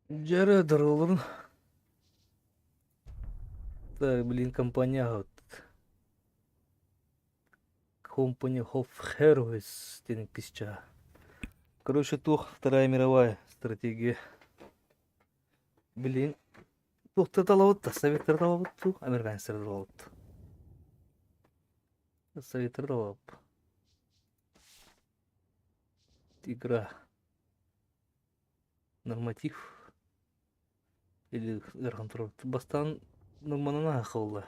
Жарыdır oğlum. Так, блин, компания вот. Company of Heroes, денег 1000. Короче, тух, Вторая мировая стратегия. Блин, тухты талавыт, советтер талавыт тух, американецтер талавыт. Советтер талап. Игра. Норматив. Или контроль. Бастан норманана ақылды.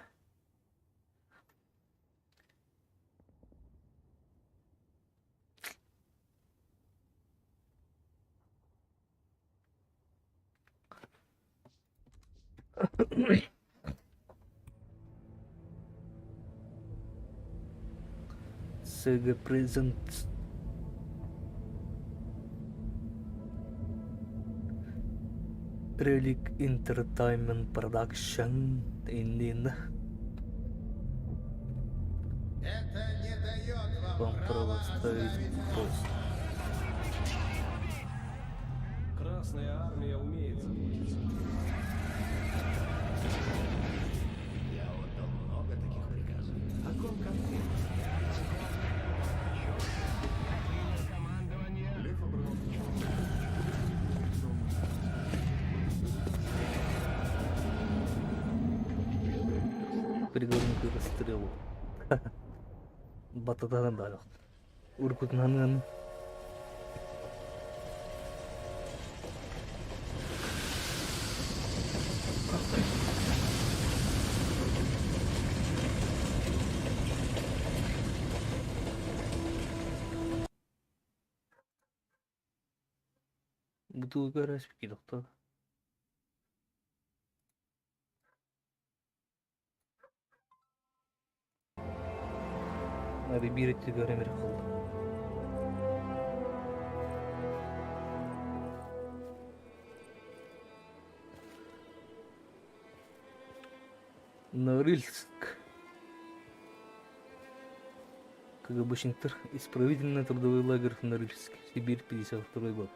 Sega Presents. Relic Entertainment Production. Иннин. Это не дает вам Вам право права ставить ставить пост. Красная армия умеет заботиться. Я отдал много таких приказов. О ком конкретно? Приговорник к расстрелу. Бататан дал. Уркутнан. Бутылка распики доктор. Надо бирать тебе ремер кылды. Норильск. КГБшниктер. Исправительный трудовой лагерь в Норильске. Сибирь, 52 год.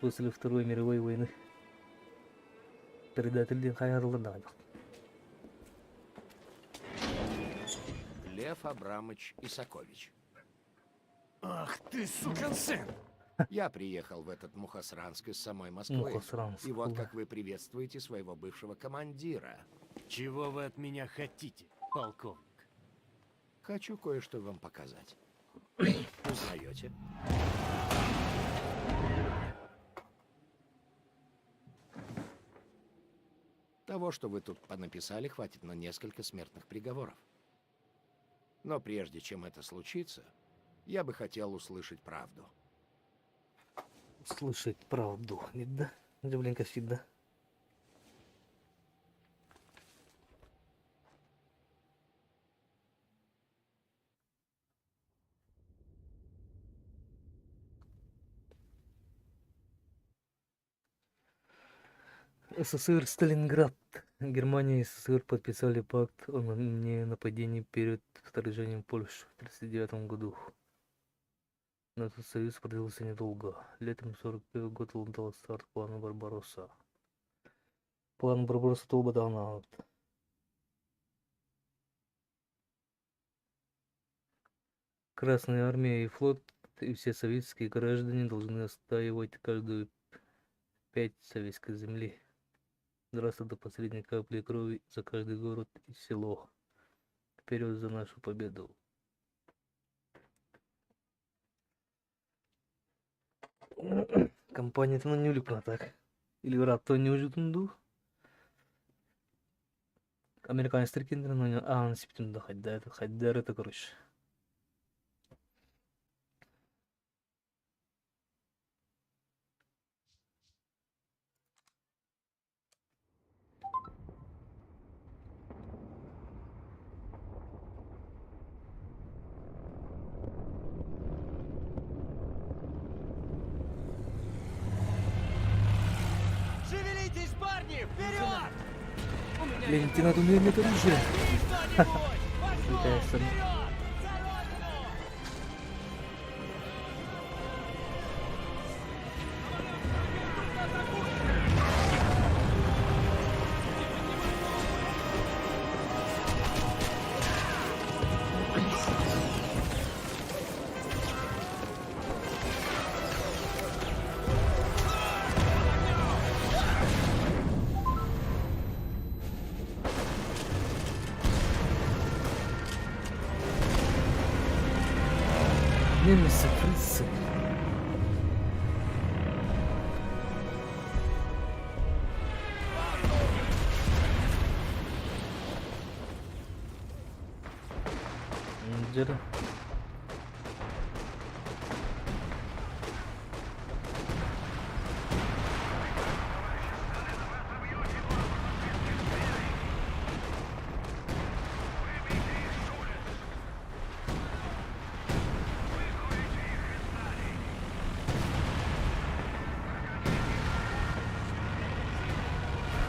После Второй мировой войны. Предатель Хайарланда. Лев Абрамович Исакович. Ах ты, сукин сын! Я приехал в этот Мухосранск из самой Москвы. Мухосранск, И вот да. как вы приветствуете своего бывшего командира. Чего вы от меня хотите, полковник? Хочу кое-что вам показать. Узнаете? Того, что вы тут понаписали, хватит на несколько смертных приговоров. Но прежде чем это случится, я бы хотел услышать правду. Слышать правду. Не да? Блинка всегда. СССР Сталинград. Германия и СССР подписали пакт о ненападении перед вторжением Польши в 1939 году. Но этот союз продлился недолго. Летом 1941 года дал старт плану Барбаросса. План Барбаросса Толбадана. Красная армия и флот и все советские граждане должны отстаивать каждую 5 советской земли. Драться до последней капли крови за каждый город и село. Вперед за нашу победу. Компания-то не влюблена так. Или рад то не ужитунду. Американец трикиндер, но не... А, он септимда хайдар это короче. Шевелитесь, парни! Вперед! У меня Лейтенант умеет оружие. кто-нибудь! Пошел! Какая Вперед! За родину! Немесы, фрицы. Джера.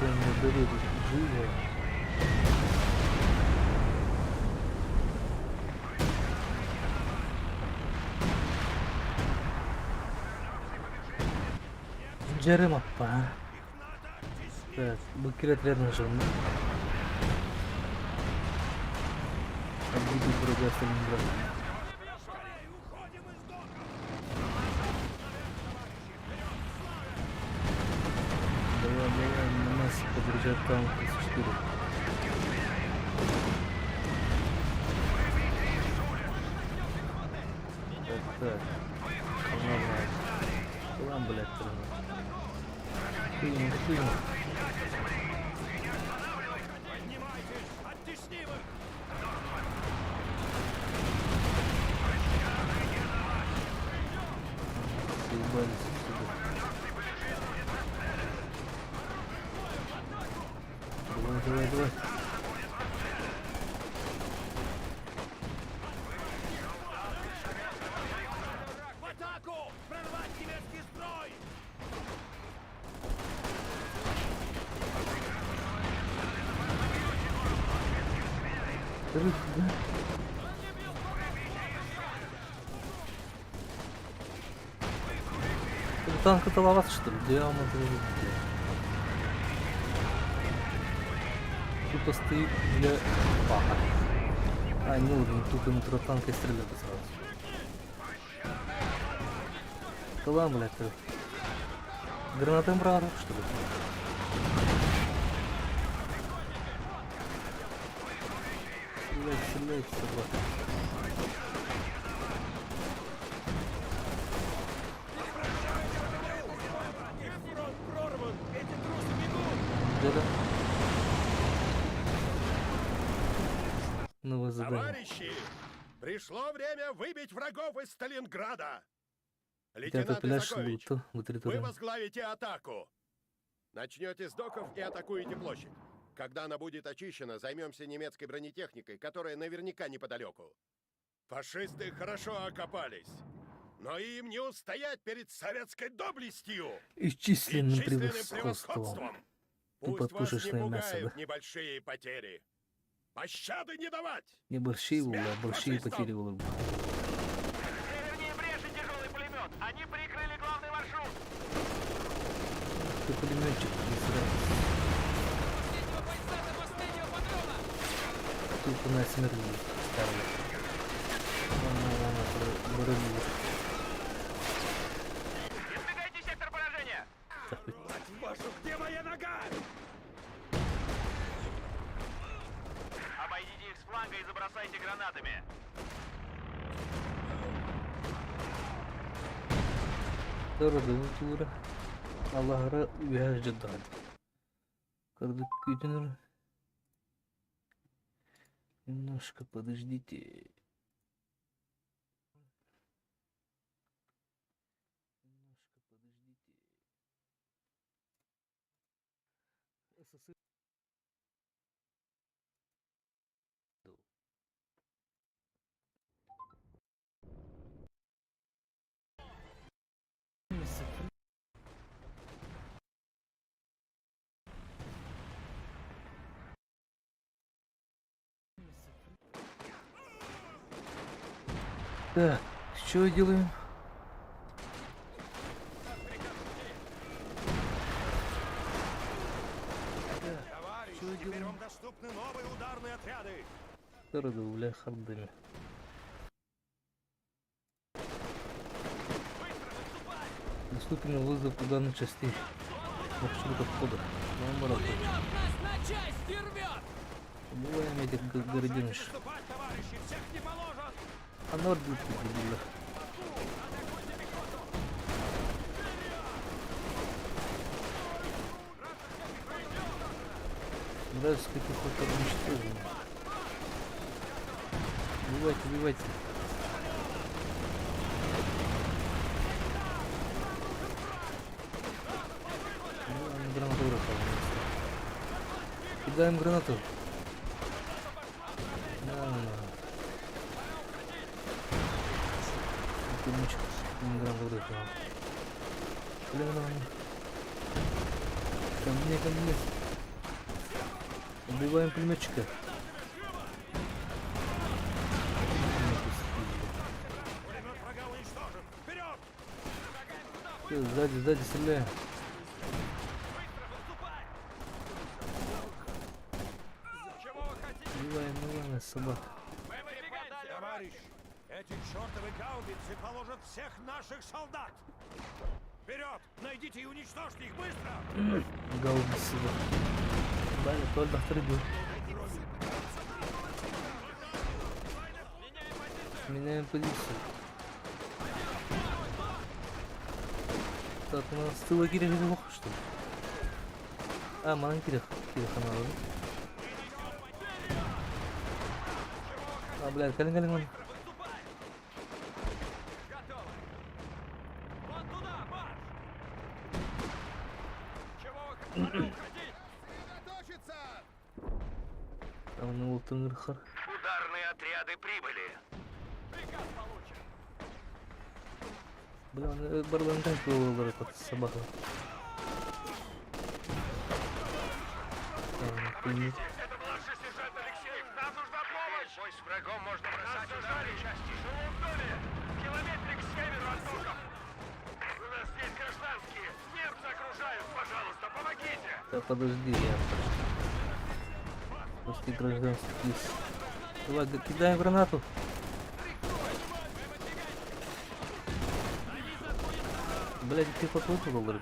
Не берут живо. Джеремаппа. Так, блокировать верно же. Обидеть врага Сталинграда. Давай, на нас подъезжает танк С-4. Так. Лам, блядь, Хуйня. Съебались отсюда. Давай. В атаку! Прорвать немецкий строй! Да. Танк это лават, что ли? Диаметр. Тут стоит для паха. А, не тут и метро танка и стреляют сразу. Калам, блядь. Гранатом брал, что ли? Стреляй, собака. Фронт прорван! Эти трусы бегут! Да. Новое задание. Товарищи, пришло время выбить врагов из Сталинграда. Тебя Лейтенант пиляешь, Исакович, что вы вы территорию. возглавите атаку. Начнете с доков и атакуете площадь. Когда она будет очищена, займемся немецкой бронетехникой, которая наверняка неподалеку. Фашисты хорошо окопались, но им не устоять перед советской доблестью И и численным численным превосходством. превосходством. Тупо Пусть вас не пушечное мясо, пугают да? небольшие потери. Пощады не давать! Не большие, Смерть а большие фашистам! потери было бы. Севернее бреши тяжелый пулемет! Они прикрыли главный маршрут! Ты пулеметчик не сразу. Последнего бойца до последнего патрона! Тут на смерть ставили. Барабир. Избегайте сектор поражения! Мать вашу, где моя нога? Обойдите их с фланга и забросайте гранатами! Дорогая Аллах'ra uyarıcı dağıdı. Когда Кютинер. Немножко подождите. СССР. Так, что делаем? Товарищи, теперь вам доступны новые ударные отряды. Дорого, бля, хардами. Доступен вызов ударных частей. Маршрут обхода. Наоборот. Пулемет нас на части рвет! Убиваем этих городеныш. Наступать, товарищи, всех не положат. А норды тут дебилы. Вражеская пехота уничтожена. Убивайте, убивайте. Гранату бросал. Кидаем гранату. Пулеметчик. Гранату бросал. Блин, ко мне, ко мне. Убиваем пулеметчика. Всё, сзади, сзади стреляем. Убиваем, собак. Товарищ, эти чертовы гаубицы положат всех наших солдат! Вперед! Найдите и уничтожьте их быстро! Гаубицы. Далее, только второй. Меняем позицию. Так, у нас с тыла Кирилл плохо, что ли? А, мана Кирилл надо. А, блядь, Калин. Там на Ултунгрхар. Ударные отряды прибыли. Приказ получен. Бля, он барлан танк был под собака. Пулемет. Это младший сержант Алексеев. Нам нужна помощь. Бой с врагом можно бросать удары части. Живом доме. Километрик к северу от доков. У нас здесь гражданские. Немцы окружают. Пожалуйста, помогите. Да подожди, я после гражданских. Давай, кидаем гранату. Блядь, ты подводил доллары.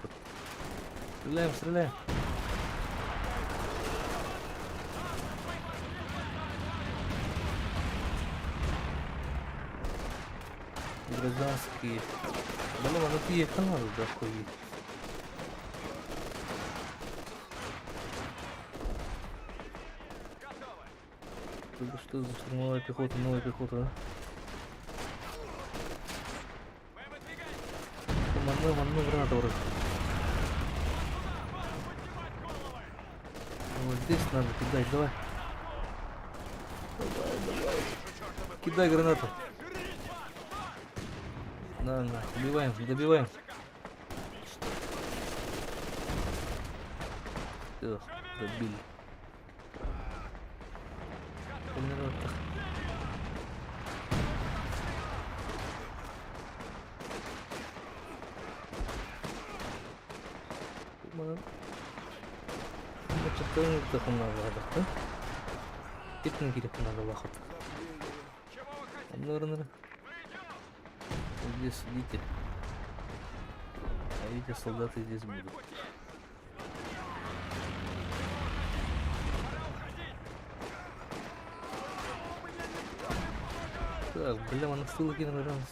Стреляем. Гражданские. Блин, ну ты ехал надо, да, хуй. Это что за штурмовая пехота, новая пехота, а? Манну гранату вроде. Вот здесь надо кидать, давай. Кидай гранату. На, убиваем, добиваем. Все, добили. Macam tu nak ada, ha? Kita ni kira kena лахот. Наверное, здесь видите, а эти солдаты здесь будут. Так, бля, на ссылки, наверное,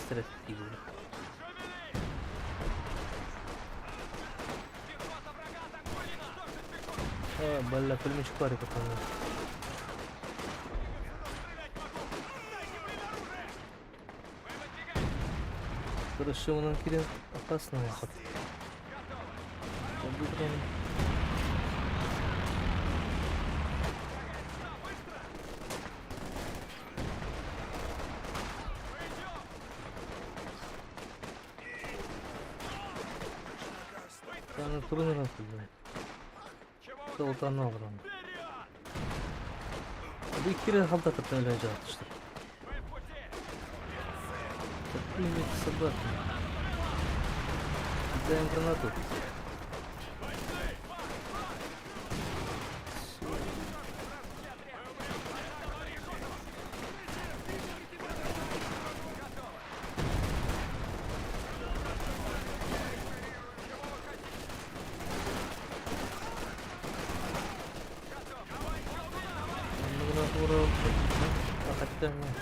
стратегии. А, бля, пулеметчик пари потом. Хорошо, нам Кирилл опасно охот. Там трудно распределять. Солтан Аврам. Да и Кирилл халдат отправляет, что Пулемет собака. Кидаем гранату. Гранатура. А хотя нет.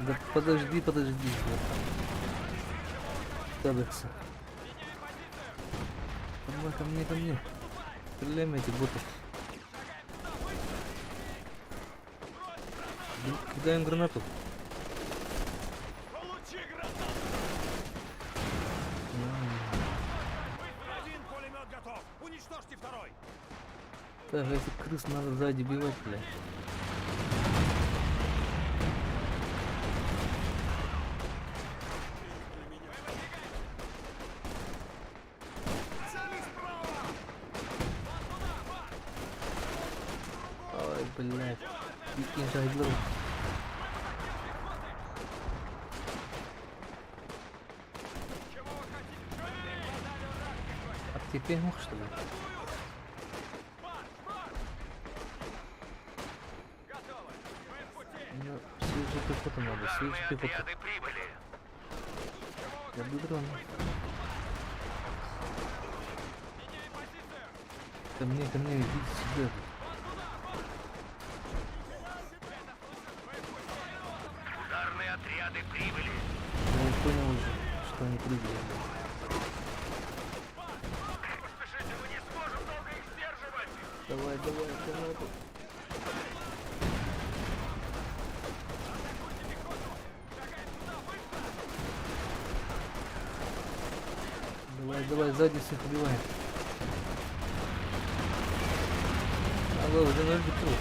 Да подожди, подожди. Табекса. Давай ко мне, ко мне. Стреляем этих ботов. Кидаем гранату. Получи гранату! Один пулемет готов! Уничтожьте второй! Так, этих крыс надо сзади бивать, бля. Ой, блядь. Прикинь, жайдло. А теперь мог, что ли? Ну, свежая пехота надо, свежая пехота. Отряды прибыли. Я бы дрон. Ко мне, идите сюда. Ударные отряды прибыли. Я понял уже, что они прыгали. Поспешите, мы не сможем долго их сдерживать. Давай, гранату. Давай, сзади всех убиваем. Алло, уже 0 битов.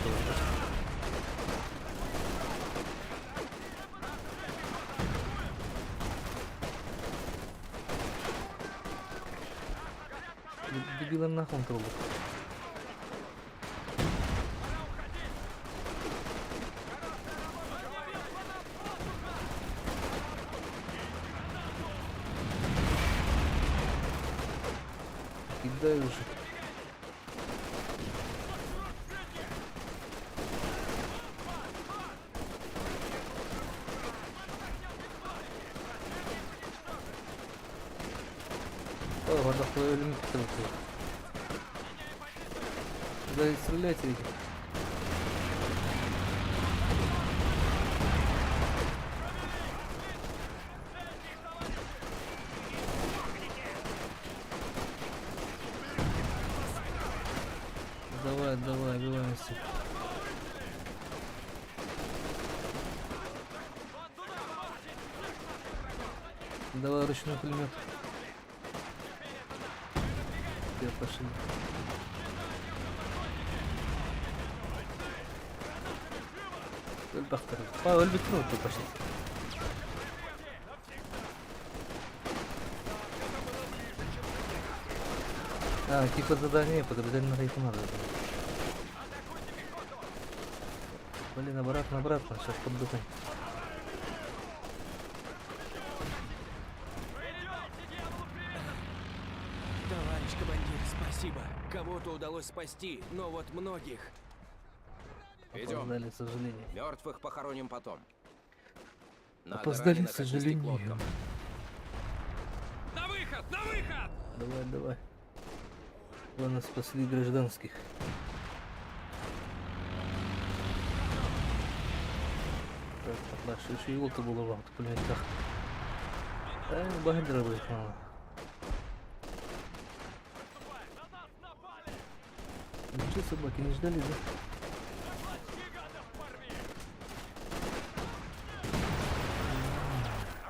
Дебилам нахуй трубу. Кидай уже. О, вода твою лимит. Да и стрелять этих. Давай, убиваемся. Давай ручной пулемет. Я пошли. Бахтер. Өлбүт тут пошли. А, типа задание подразделение на рейку надо. Блин, обратно, сейчас поддухаем. Товарищ командир, спасибо. Кого-то удалось спасти, но вот многих. Опоздали, к сожалению. Мертвых похороним потом. Надо Опоздали, раненых к отнести сожалению. к лодкам. На выход! На выход! Давай. Ладно, спасли гражданских. Так, наша еще елка была в автопулеметах. Да, багадра будет мало. Ну что, собаки, не ждали, да?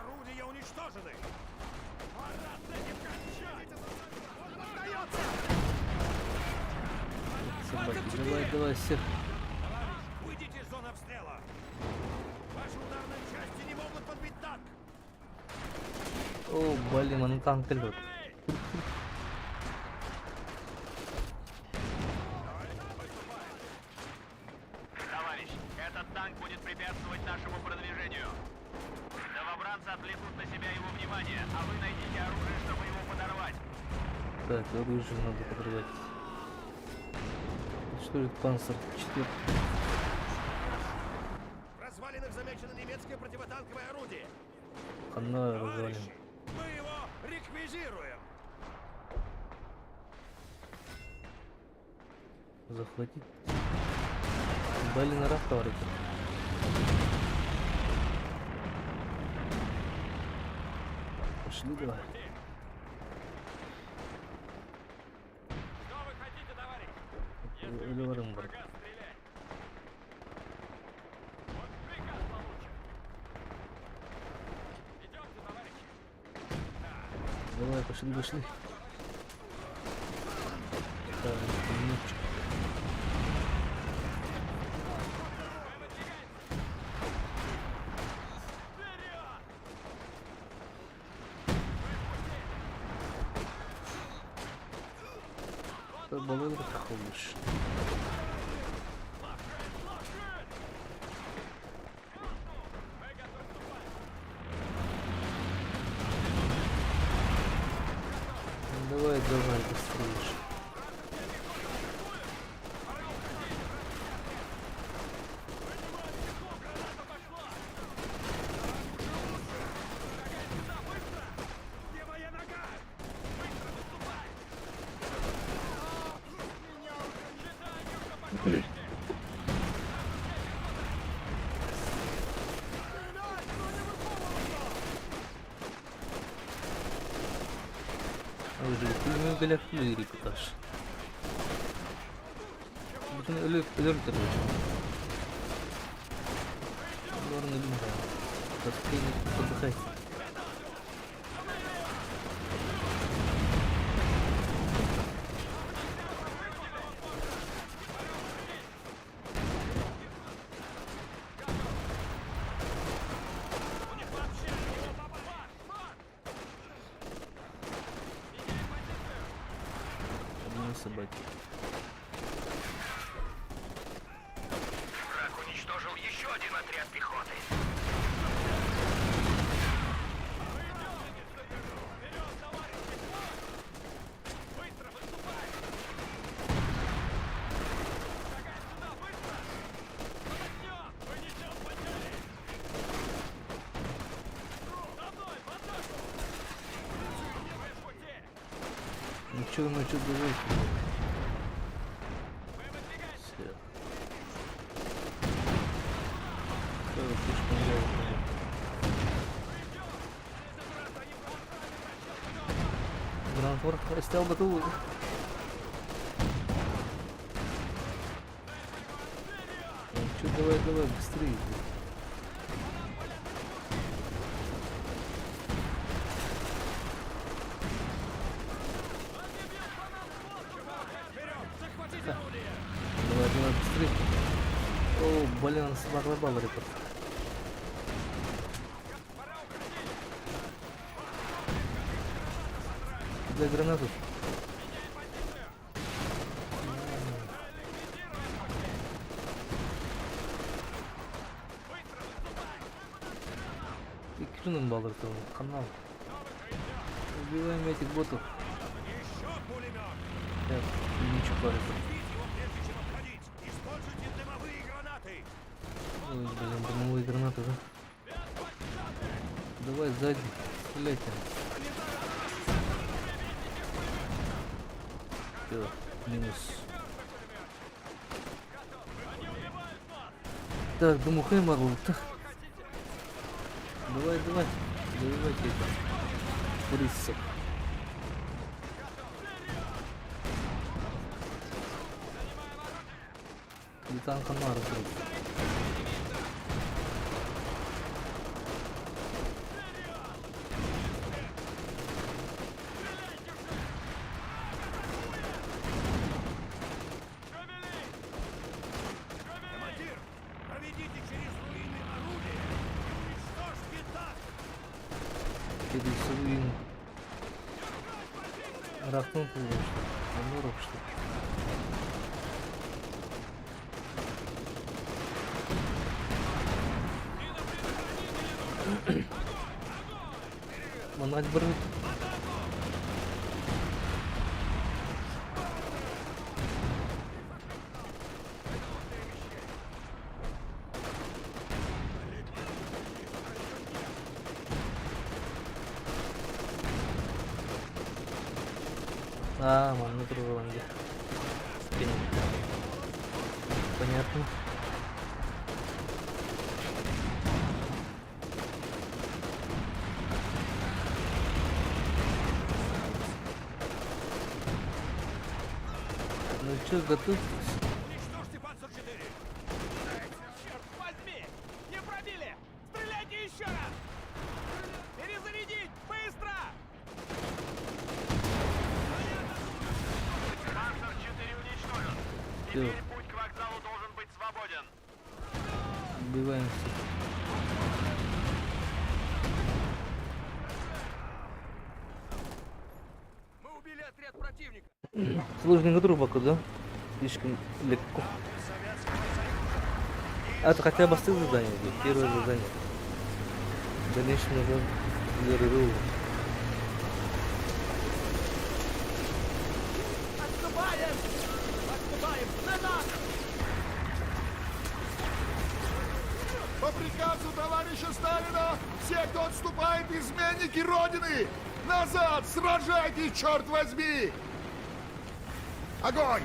Орудия уничтожены! Собаки, давай, всех. Выйдите из зоны обстрела! Ваши ударные части не могут подбить танк! О, блин, он танк лед. Товарищ, этот танк будет препятствовать нашему продвижению. Новобранцы отвлекут на себя его внимание, а вы найдите оружие, чтобы его подорвать. Так, оружие надо подрывать. Что это, панцирь 4? В развалинах замечено немецкое противотанковое орудие! Хана развалин. Товарищи, мы его реквизируем! Захватить. Блин, раф, товарищ. Пошли давай. Что вы хотите, товарищ? Если Или увидите Варенбург. врага, стреляй. Вот приказ получен. Идемте, товарищи. Давай, пошли, пошли. Так, минуточку. Да, баллон ходишь. Давай, давай, быстрее. Где моя нога? Быстро выступай! Меня уже не знаю, что Öyle filmin bile full reportaj. Bütün ölü tabii. Bunların ölüm var. Таскай, отдыхай. Одни собаки. враг уничтожил еще один отряд пехоты. Быстро выступай! Шагай сюда, быстро! Подождем! Мы несем потери! За мной, в атаку! Вы в пути! Ну чё, давай. Мы выдвигаемся! Всё. Всё, слишком долго. Гранатвор стал готовый. Ну чё, давай, быстрее. Давай, быстрее. О, блин, она смогла репорт. Дай гранату. И клюнул баллард, канал. Убиваем этих ботов. Еще пулемет! Так, ничего парит. Бить его, прежде чем отходить! Используйте дымовые гранаты! Ой, блин, дымовые гранаты, да? Давай сзади, стреляйте. Всё, минус. Так, думаю, могу. Давай, добивайте это. Бурисов. Капитан Хамар, блин. Командир, проведите через руины орудия и уничтожьте танк! Через руины. Рахнул его, что ли? Амуров, что ли? Манать брать. А, ман, не прорванги. Понятно. Че, готовьтесь? Уничтожьте Панцер-4! Черт возьми! Не пробили! Стреляйте еще раз! Перезарядить! Быстро! Панцер-4 уничтожен. Всё, Теперь путь к вокзалу должен быть свободен. убиваемся. Мы убили отряд противника. Сложненько пока, да? Слишком легко. А это хотя бы с задание будет. Первое задание. В дальнейшем уже зарывал. Отступаем! Отступаем! Назад! По приказу товарища Сталина, все, кто отступает, изменники Родины! Назад! Сражайтесь, черт возьми! Огонь!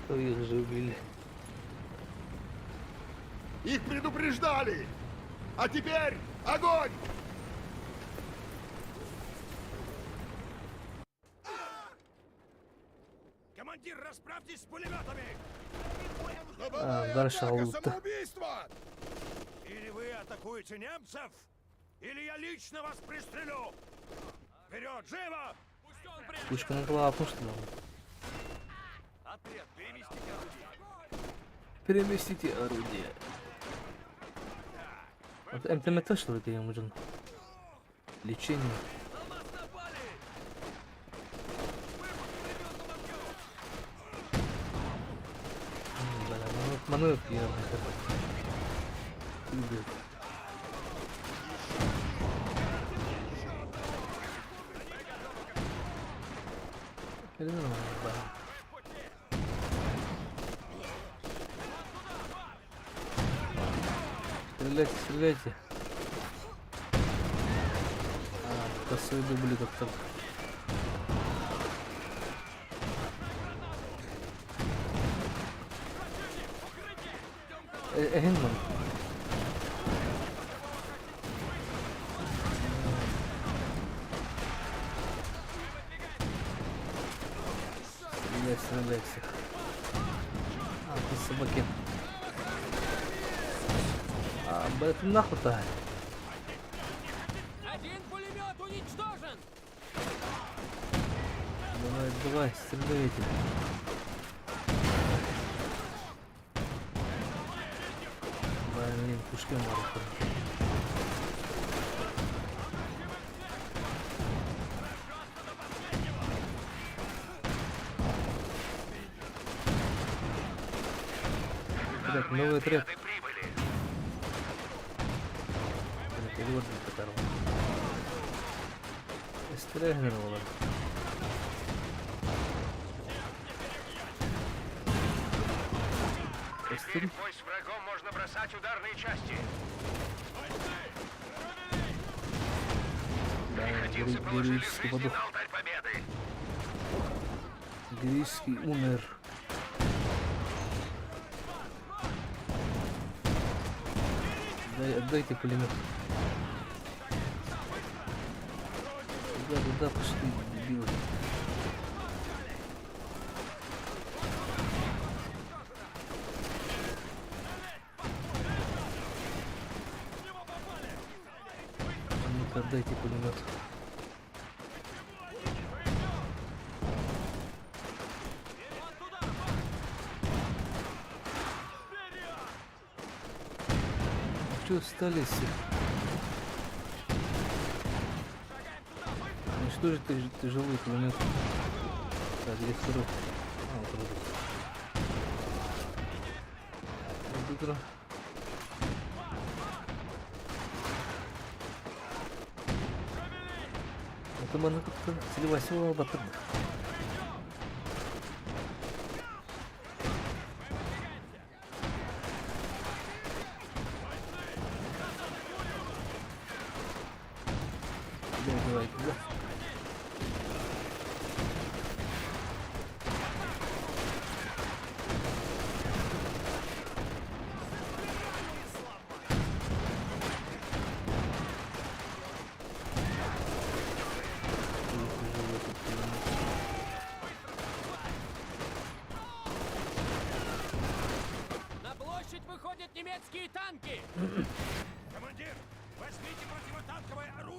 То их же убили. Их предупреждали! А теперь огонь! Командир, расправьтесь с пулеметами! А, дальше лут. Самоубийство! Или вы атакуете немцев, или я лично вас пристрелю! Вперед, живо! Пушка на главу, что ли? Отряд, переместите орудие. Переместите орудие. Вот МТМТ что ли тебе нужен? Лечение. На нас напали! Бля, ну вот маневр явно. Любит. Нормально, да. Стреляйте, стреляйте. А, косой дубль как-то. Генман. Стреляйте. А, тут собаки. А, это нахуй-то. Один пулемет уничтожен! Давай, стреляйте. Блин, пушки мало. Отряд, новый отряд. Перевод для которого. Стрелянуло. Теперь в бой с врагом можно бросать ударные части. Пехотинцы положили героический жизни подох. на алтарь победы. Грейский умер. Отдайте пулемет. Куда пошли, дебилы? Ну-ка, отдайте пулемет. Че встали все? Уничтожить тяжелый пулемет. Так, где второй? А, вот вроде. Вот утро. Это можно как-то целевать батон. Давай, да.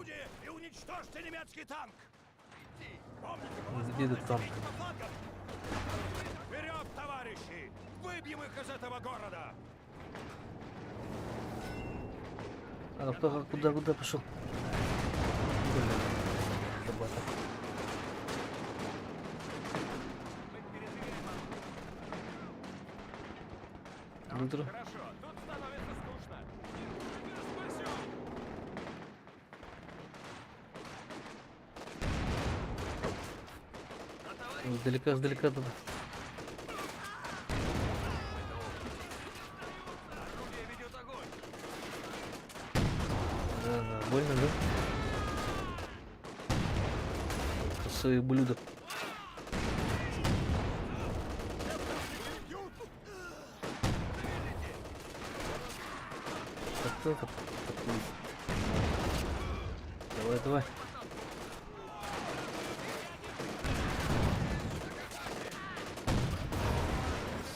орудие и уничтожьте немецкий танк! Помните, командир, Где этот танк? по флангам! Вперед, товарищи! Выбьем их из этого города! А куда пошел? Блин, собака. Утро. Хорошо, тут становится скучно. Издалека туда. Орудие ведет огонь. Да, больно, да? Косое блюдо. Кто это такой? Давай.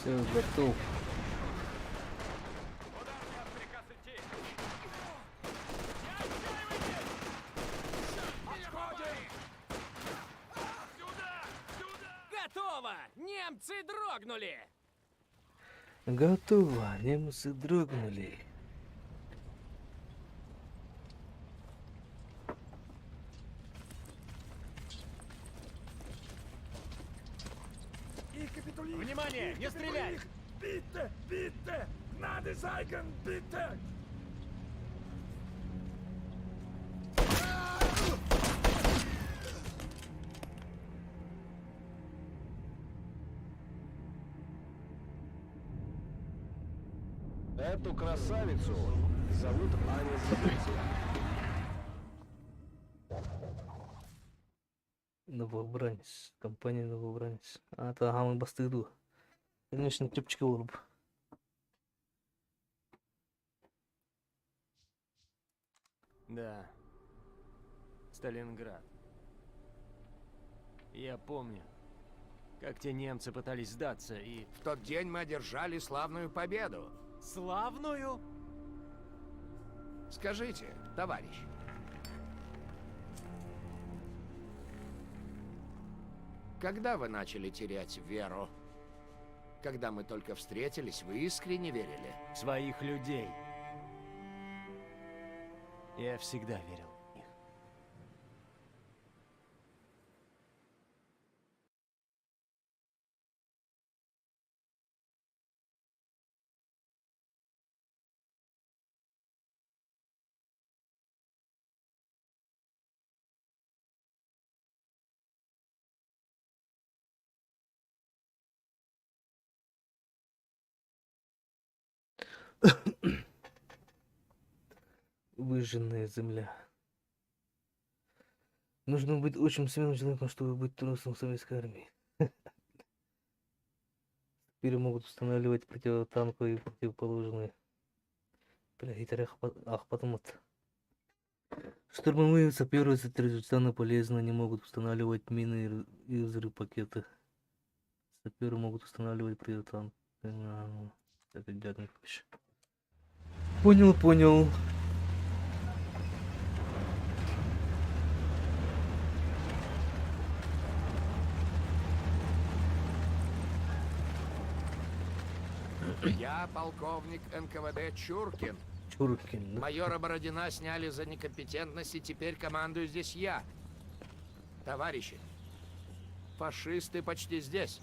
Все, готов. Приказ идти. Готово! Немцы дрогнули! Готово. Немцы дрогнули. Внимание! Не стрелять! Bitte, bitte! Gnade zeigen, bitte! Эту красавицу зовут Аня Зайцева. Новобранец. Компания Новобранец. А, тағамын бастырды. Конечно, тепчики болып. Да. Сталинград. Я помню, как те немцы пытались сдаться и... В тот день мы одержали славную победу. Славную? Скажите, товарищ. Когда вы начали терять веру? Когда мы только встретились, вы искренне верили? Своих людей. Я всегда верил в них. Выжженная земля. Нужно быть очень смелым человеком, чтобы быть трусом советской армии. Теперь могут устанавливать противотанковые и противоположные. Бля, Гитлер Ахпатмут. Штурмовые саперы чрезвычайно полезны, они могут устанавливать мины и взрыв-пакеты. Саперы могут устанавливать противотанк. Это дядник вообще. Понял. Я полковник НКВД Чуркин. Чуркин. Майора Бородина сняли за некомпетентность, и теперь командую здесь я. Товарищи, фашисты почти здесь.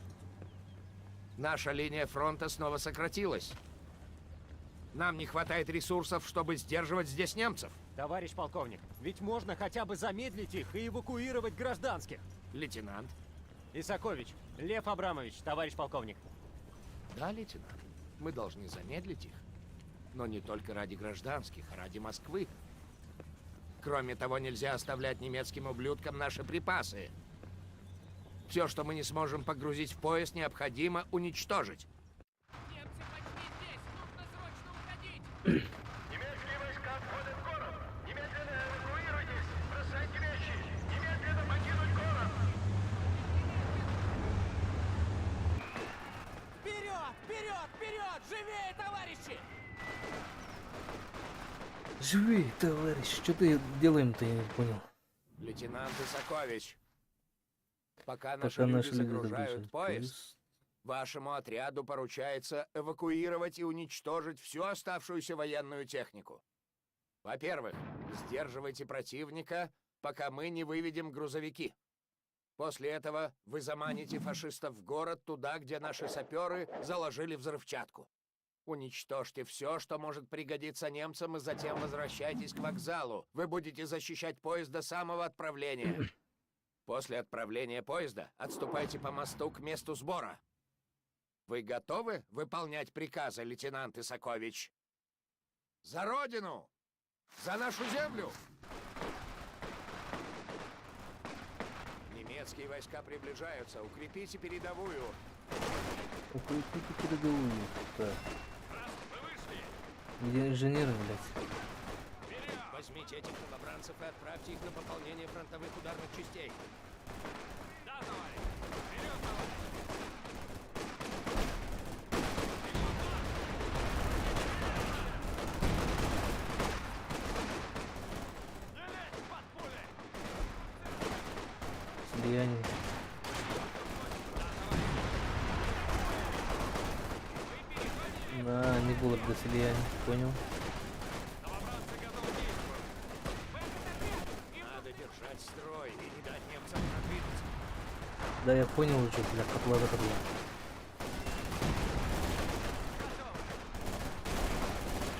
Наша линия фронта снова сократилась. Нам не хватает ресурсов, чтобы сдерживать здесь немцев. Товарищ полковник, ведь можно хотя бы замедлить их и эвакуировать гражданских. Лейтенант. Исакович, Лев Абрамович, товарищ полковник. Да, лейтенант, мы должны замедлить их. Но не только ради гражданских, а ради Москвы. Кроме того, нельзя оставлять немецким ублюдкам наши припасы. Все, что мы не сможем погрузить в поезд, необходимо уничтожить. Немцы почти здесь, нужно срочно уходить. Немецкие войска входят в город. Немедленно эвакуируйтесь. Бросайте вещи. Немедленно покинуть город. Вперед! Живее, товарищи! Живи, товарищ. Что ты делаем-то, я не понял. Лейтенант Исакович, пока наши Пока люди наши люди загружают загружают поезд, вашему отряду поручается эвакуировать и уничтожить всю оставшуюся военную технику. Во-первых, сдерживайте противника, пока мы не выведем грузовики. После этого вы заманите фашистов в город, туда, где наши саперы заложили взрывчатку. Уничтожьте все, что может пригодиться немцам, и затем возвращайтесь к вокзалу. Вы будете защищать поезд до самого отправления. После отправления поезда отступайте по мосту к месту сбора. Вы готовы выполнять приказы, лейтенант Исакович? За Родину! За нашу землю! Немецкие войска приближаются. Укрепите передовую. Укрепите передовую. Так. Где инженеры, блядь? Возьмите этих новобранцев и отправьте их на пополнение фронтовых ударных частей. Да, товарищ! Вперед, товарищ! Не лезь под пули! Слияние. Да, не было бы до слияния, понял. Новобранцы готовы действовать! Надо держать строй и не дать немцам продвинуться. Да, я понял уже, бля, котла за котла.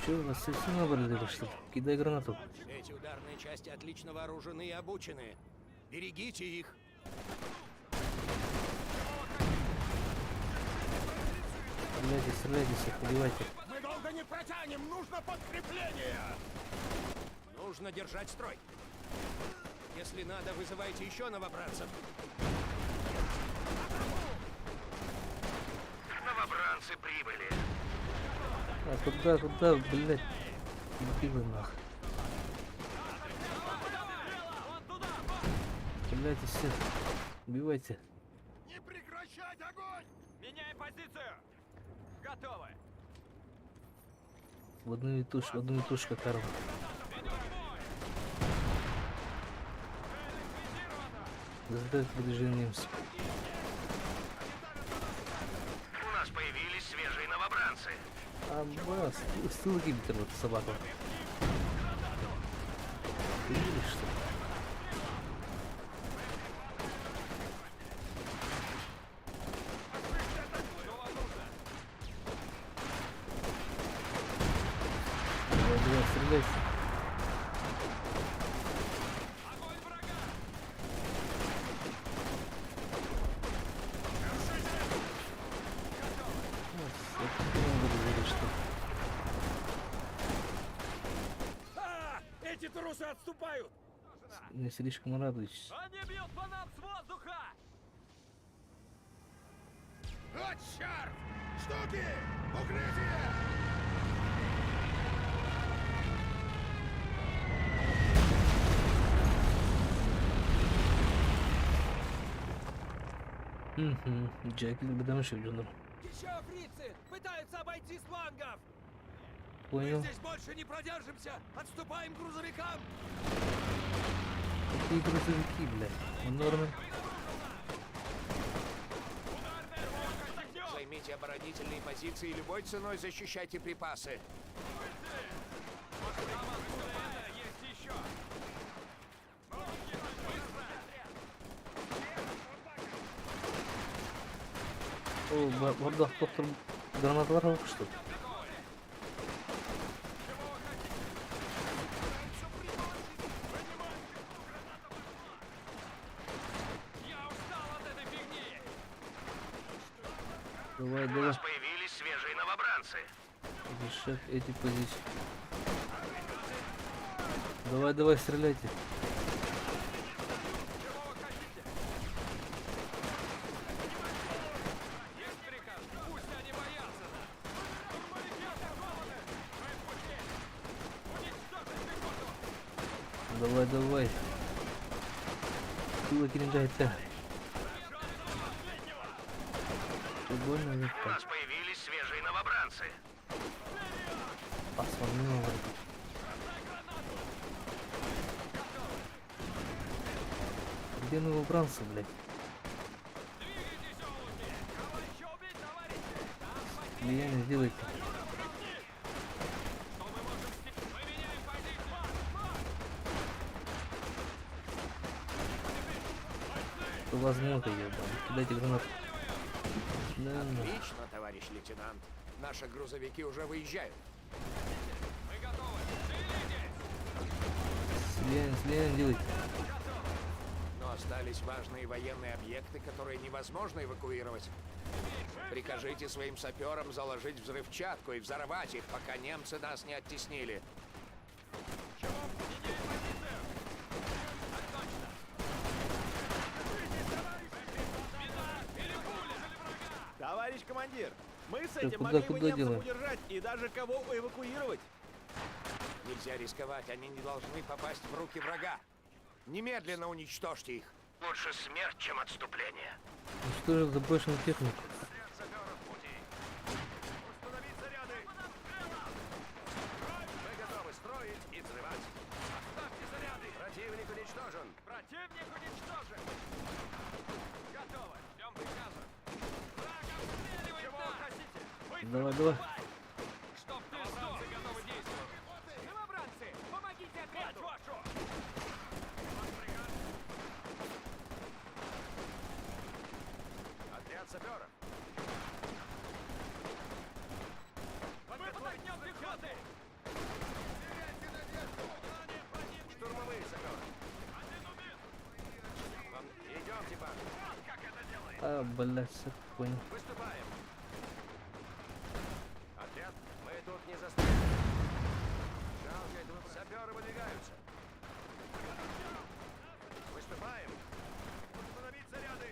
Че, вас совсем набрали, что ли? Кидай гранату. Эти ударные части отлично вооружены и обучены. Берегите их. Стреляйте, стреляйтесь, поливайте. Мы долго не протянем, нужно подкрепление! Нужно держать строй. Если надо, вызывайте еще новобранцев. Новобранцы прибыли! А куда, блядь? Иди вы нахуй. Стреляйте все. Убивайте. Не прекращать огонь! Меняй позицию! Готовы! В одну и ту же, как арма. Задать продвижение немцев. У нас появились свежие новобранцы! А, бас, стыл Гитлер, вот собака. Ты видишь, что ли? Давай, стреляйте. Эти трусы отступают! Не слишком радуюсь. Они бьют по нам с воздуха! Вот черт! Штуки! Укрытие! Джеки, бедам еще джундом. Еще фрицы! Пытаются обойти с флангов! Понял. Здесь больше не продержимся! Отступаем к грузовикам! Какие грузовики, блядь? В норме. Займите оборонительные позиции и любой ценой защищайте припасы. Есть еще! О, Вардах, доктор, гранат воров, что ли? Я устал от этой фигни! Давай, У давай. нас появились свежие новобранцы! Решать эти позиции. Давай, давай, стреляйте. Есть приказ! Пусть они боятся нас! Штурмовики атакованы! Мы в пути! Уничтожить пехоту! Давай, давай. Тыла Киринджайта. Что больно, нет? У нас появились свежие новобранцы! Посмотрим. Где новобранцы, блядь? Влияние сделайте. Что возможно, ебаный. Кидайте гранату. Да, ну. Отлично, товарищ лейтенант. Наши грузовики уже выезжают. Слияние делайте. Но остались важные военные объекты, которые невозможно эвакуировать. Прикажите своим саперам заложить взрывчатку и взорвать их, пока немцы нас не оттеснили. Товарищ командир, мы с Так, этим куда могли бы немцев делаем? удержать и даже кого эвакуировать. Нельзя рисковать, они не должны попасть в руки врага. Немедленно уничтожьте их. Лучше смерть, чем отступление. Что же заброшенную технику? Установить заряды. Мы готовы строить и взрывать. Оставьте заряды. Противник уничтожен. Противник уничтожен. Готово. Ждем приказа. Враг обстреливает. Чего вы хотите? Давай. Чтоб ты сдох. Готовы действовать. Новобранцы, помогите отряду. Вашу. Отряд саперов. Мы под огнем пехоты! Штурмовые саперы. Идемте, пан. Вот как это делается. А, блядь, все понял. Выступаем. Отряд, мы тут не застрянем. Жалко этого. Саперы выдвигаются. Выступаем. Установить заряды.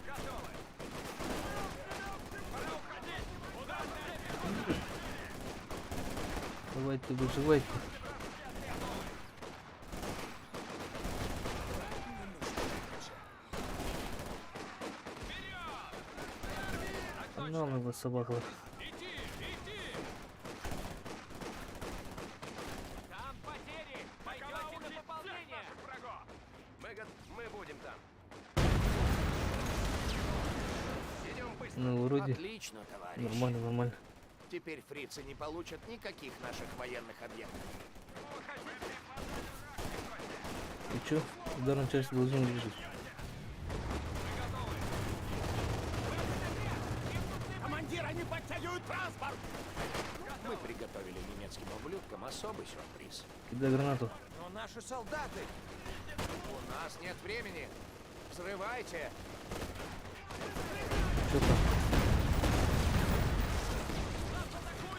Готовы. Пора уходить. Удар в цепи. Давайте, выживайте. Погнал его, собака. Там потери. Пойдете на пополнение. Мы будем там. Идем быстро. Ну, вроде Отлично, товарищ. нормально. Теперь фрицы не получат никаких наших военных объектов. И чё? Ударная часть должна выжить. Командир, они подтягивают транспорт! Мы приготовили немецким ублюдкам особый сюрприз. Кидай гранату. Но наши солдаты... У нас нет времени. Взрывайте. Чё там?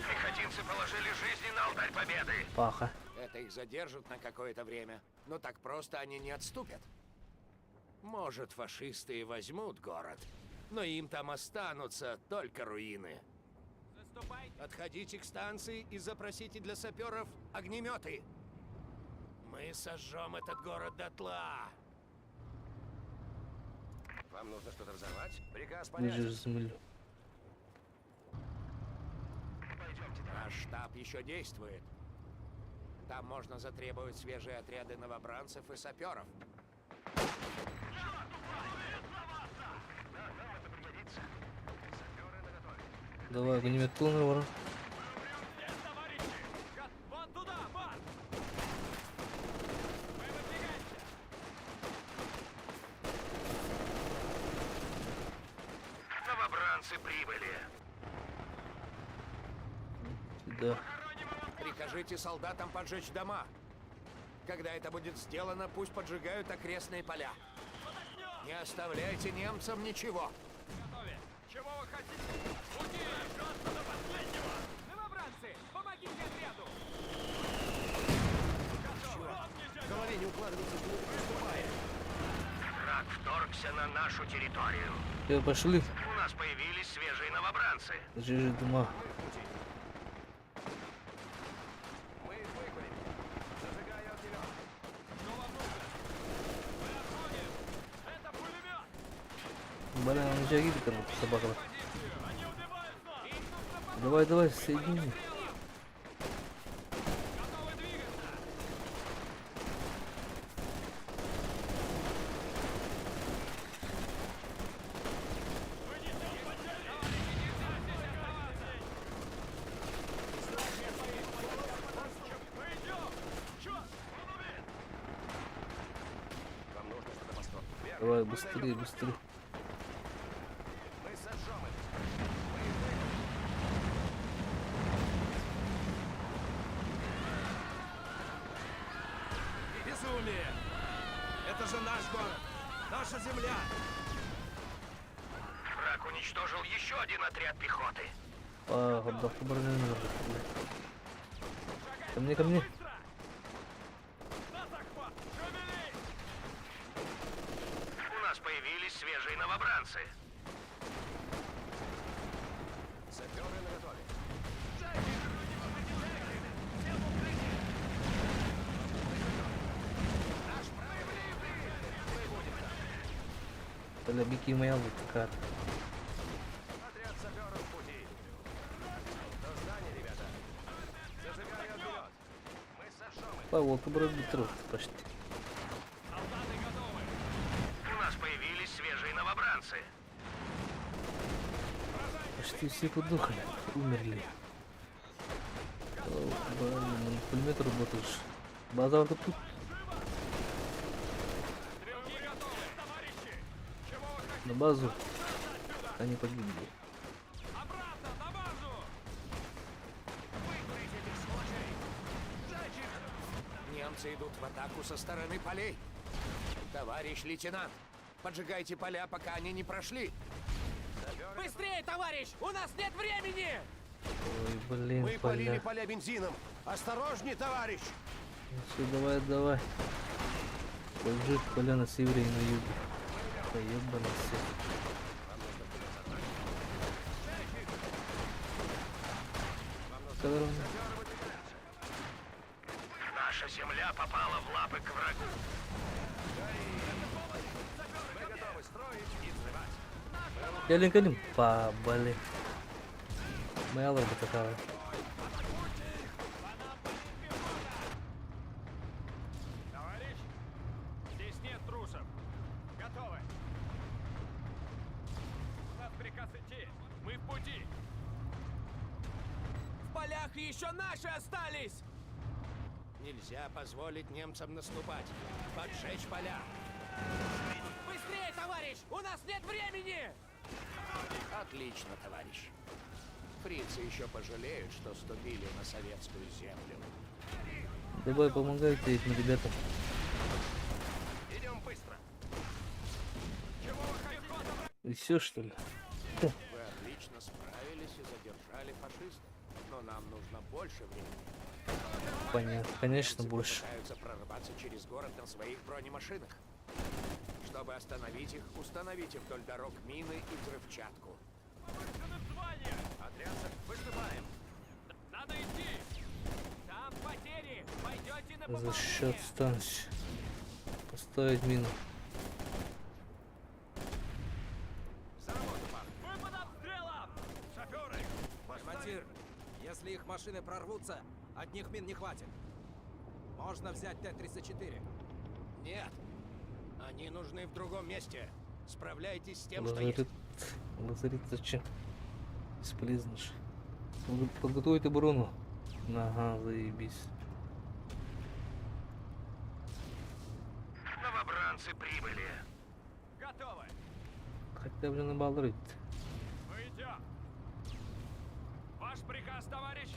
Пехотинцы положили жизни на алтарь победы. Паха. Это их задержит на какое-то время, но так просто они не отступят. Может, фашисты и возьмут город, но им там останутся только руины. Отходите к станции и запросите для саперов огнеметы. Мы сожжем этот город дотла. Вам нужно что-то взорвать? Приказ Лежишь понятен. в землю. Наш штаб еще действует. Там можно затребовать свежие отряды новобранцев и саперов. Давай, огнемет полный, ворон. Вон туда, марш! Мы выдвигаемся! Новобранцы прибыли! Да. Прикажите солдатам поджечь дома. Когда это будет сделано, пусть поджигают окрестные поля. Не оставляйте немцам ничего. Чего вы хотите? Пути! Жестко до последнего! Новобранцы, помогите отряду! В голове не укладывается, что мы приступаем. Враг вторгся на нашу территорию. Все, пошли. У нас появились свежие новобранцы. Жижи дома. Мы их выкурим. Зажигаю огнемет. Ну, ладно. Мы отходим. Это пулемет. Блин, он же агит, короче, собака. Они убивают нас. Давай, соедини. Готовы двигаться. Давай, быстрее, быстрее. Мы сожжем их. Безумие! Это же наш город, наша земля! Враг уничтожил еще один отряд пехоты. Отдох, блядь. Ко мне, ко мне. У нас появились свежие новобранцы. Саперы наготове. Бля, беги моя лука. Отряд саперов в пути. До здания, ребята. Зажигаю вперед. Мы сожжем их. Павел, ты быстро почти. У нас появились свежие новобранцы. Почти все подохли, умерли. О, блин, пулемет работаешь. Базар тут. На базу. Они погибли. Немцы идут в атаку со стороны полей. Товарищ лейтенант, поджигайте поля, пока они не прошли. Быстрее, товарищ! У нас нет времени! Ой, блин, Мы полили поля. поля бензином. Осторожней, товарищ! Все, давай, давай. Поджиг поля на севере и на юге. Поебано все. Осторожно. Наша земля попала в лапы к врагу. Мы готовы строить и взрывать. Калин, па, блин. Моя лапа такая. Товарищ, здесь нет трусов. Готовы. У нас приказ идти. Мы в пути. В полях еще наши остались! Нельзя позволить немцам наступать. Поджечь поля. Быстрее, товарищ! У нас нет времени! Отлично, товарищ. Фрицы еще пожалеют, что ступили на советскую землю. Давай, помогайте этим ребятам. Идем быстро. И все, что ли? Вы отлично справились и задержали фашистов. Но нам нужно больше времени. Понятно, конечно, Немцы больше. пытаются прорваться через город на своих бронемашинах. Чтобы остановить их, установите вдоль дорог мины и взрывчатку. Отряд, выступаем. Надо идти! Там потери! Пойдете на За пополнение! счет станции. Поставить мину. За работу, парни. Мы под обстрелом! Шоферы, Командир, если их машины прорвутся, одних мин не хватит. Можно взять Т-34. Нет, они нужны в другом месте. Справляйтесь с тем, что есть. Лазарет. Лазарет зачем? Бесполезно же. Подготовить оборону. Ага, заебись. Новобранцы прибыли. готовы. Хотя бы на балрыть. Мы идем. Ваш приказ, товарищ.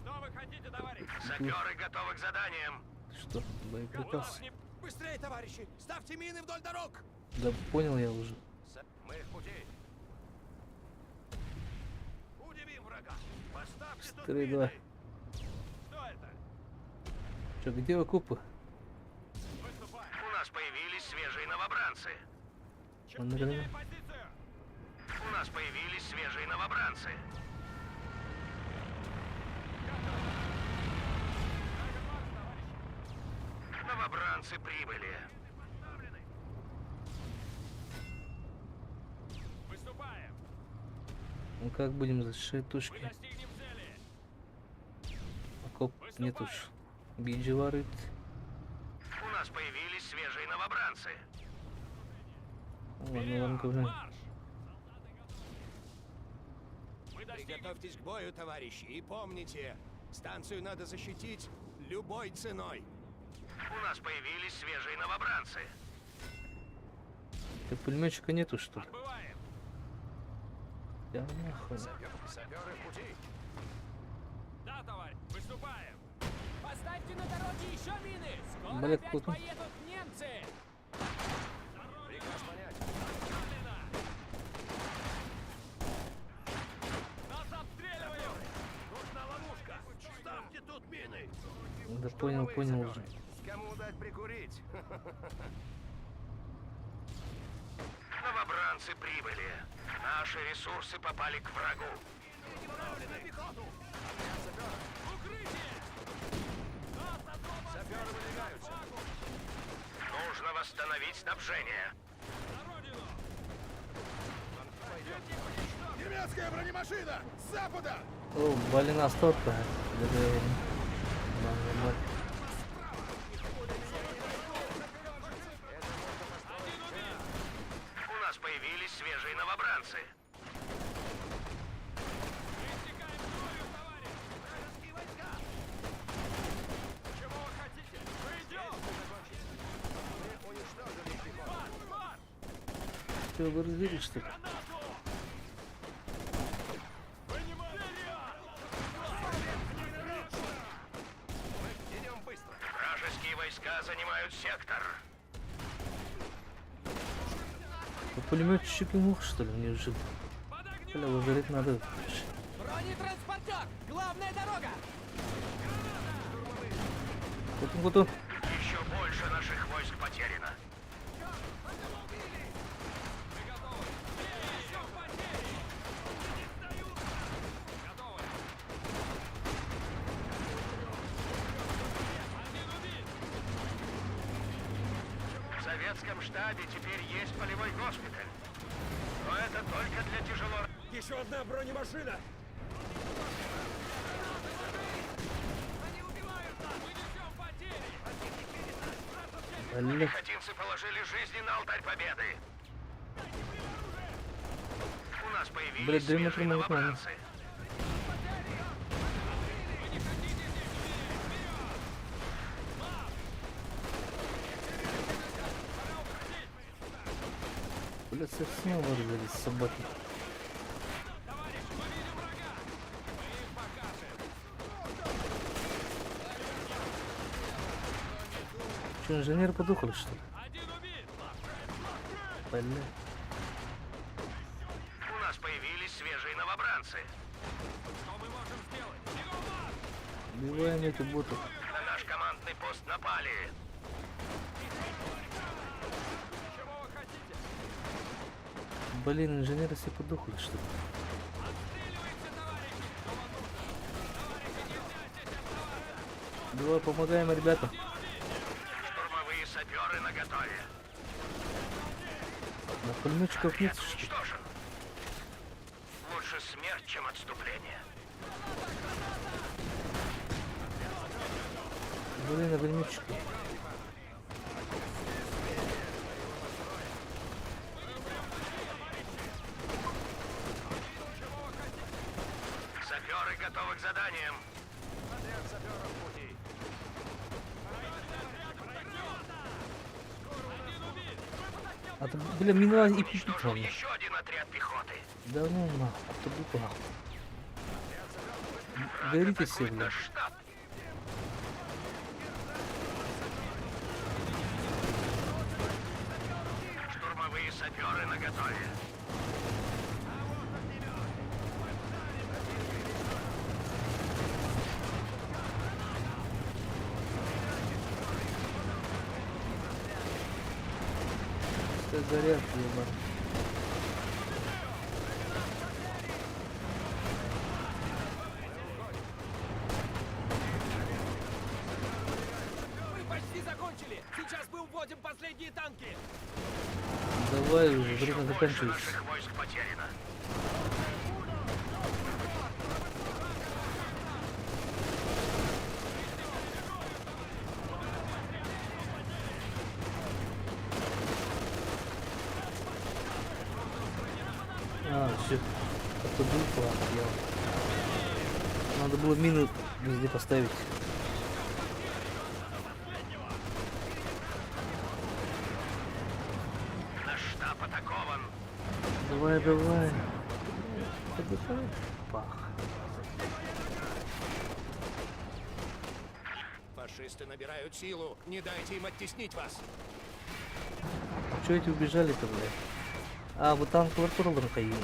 Что вы хотите, товарищ? Саперы готовы к заданиям. Что? Боеприпас? Быстрее, товарищи! Ставьте мины вдоль дорог! Да понял я уже. Мы в пути. Удивим врага. Поставьте тут Быстрее мины. давай. Что это? Че, где окопы? Выступаем. У нас появились свежие новобранцы. Он на Меняем границе. позицию. У нас появились свежие новобранцы. Новобранцы прибыли. Выступаем. Ну как будем защищать Мы точки? достигнем цели. Окоп нет уж. Биджи варит. У нас появились свежие новобранцы. Ладно, ладно, уже. Марш! Мы достигнем. Приготовьтесь к бою, товарищи, и помните, станцию надо защитить любой ценой. У нас появились свежие новобранцы. Так пулеметчика нету, что ли? Отбываем. Я нахуй. Саперы в пути. Да, товарищ, выступаем. Поставьте на дороге еще мины! Скоро Блядь, опять вот он. поедут немцы! Приказ понять. Нас обстреливают! Нужна ловушка! Ставьте тут мины! Да понял уже. Кому дать прикурить? Новобранцы прибыли. Наши ресурсы попали к врагу. Саперы выдвигаются. Нужно восстановить снабжение. Немецкая бронемашина! С запада! О, блин, остатка. У нас появились свежие новобранцы. Чего вы хотите? Мы идем! Мы уничтожили их пехоту. Что, вы развели, что ли? Идем быстро. Вражеские войска занимают сектор. Вы пулеметчик не мог, что ли? Мне уже... Бля, лазарет надо. Бронетранспортер! Главная дорога! Вот. Еще больше наших войск потеряно. В советском штабе теперь есть полевой госпиталь. Но это только для тяжело... Еще одна бронемашина! Бля, Пехотинцы положили жизни на алтарь победы. У нас появились Блядь, дай мне свежие промахнуть. новобранцы. совсем вырвались собаки. Что, инженер подухал, что ли? Бля. У нас появились свежие новобранцы. Убиваем эти боты. На наш командный пост напали. Блин, инженеры все подохли, что ли? Давай помогаем ребятам. Штурмовые саперы наготове. На пулеметчиков нет, что ли? Уничтожен. Лучше смерть, чем отступление. Блин, на пулеметчиков. Саперы готовы к заданиям. Отряд саперов в пути. А то, бля, мина и пипит Уничтожил вам. еще один отряд пехоты. Да ну нахуй, автобука нахуй. Горите все, Атакует бля. наш штаб. Штурмовые саперы наготове. Что заряд, ебан. Мы почти закончили! Сейчас мы уводим последние танки! Давай уже, Еще время больше заканчивается. наших войск потеряно. А, все. Автобука, я. Надо было мины везде поставить. Наш штаб атакован. Давай, давай. Подыхай. Пах. Фашисты набирают силу. Не дайте им оттеснить вас. Чё эти убежали-то, блядь? А, вот там квартура ходили.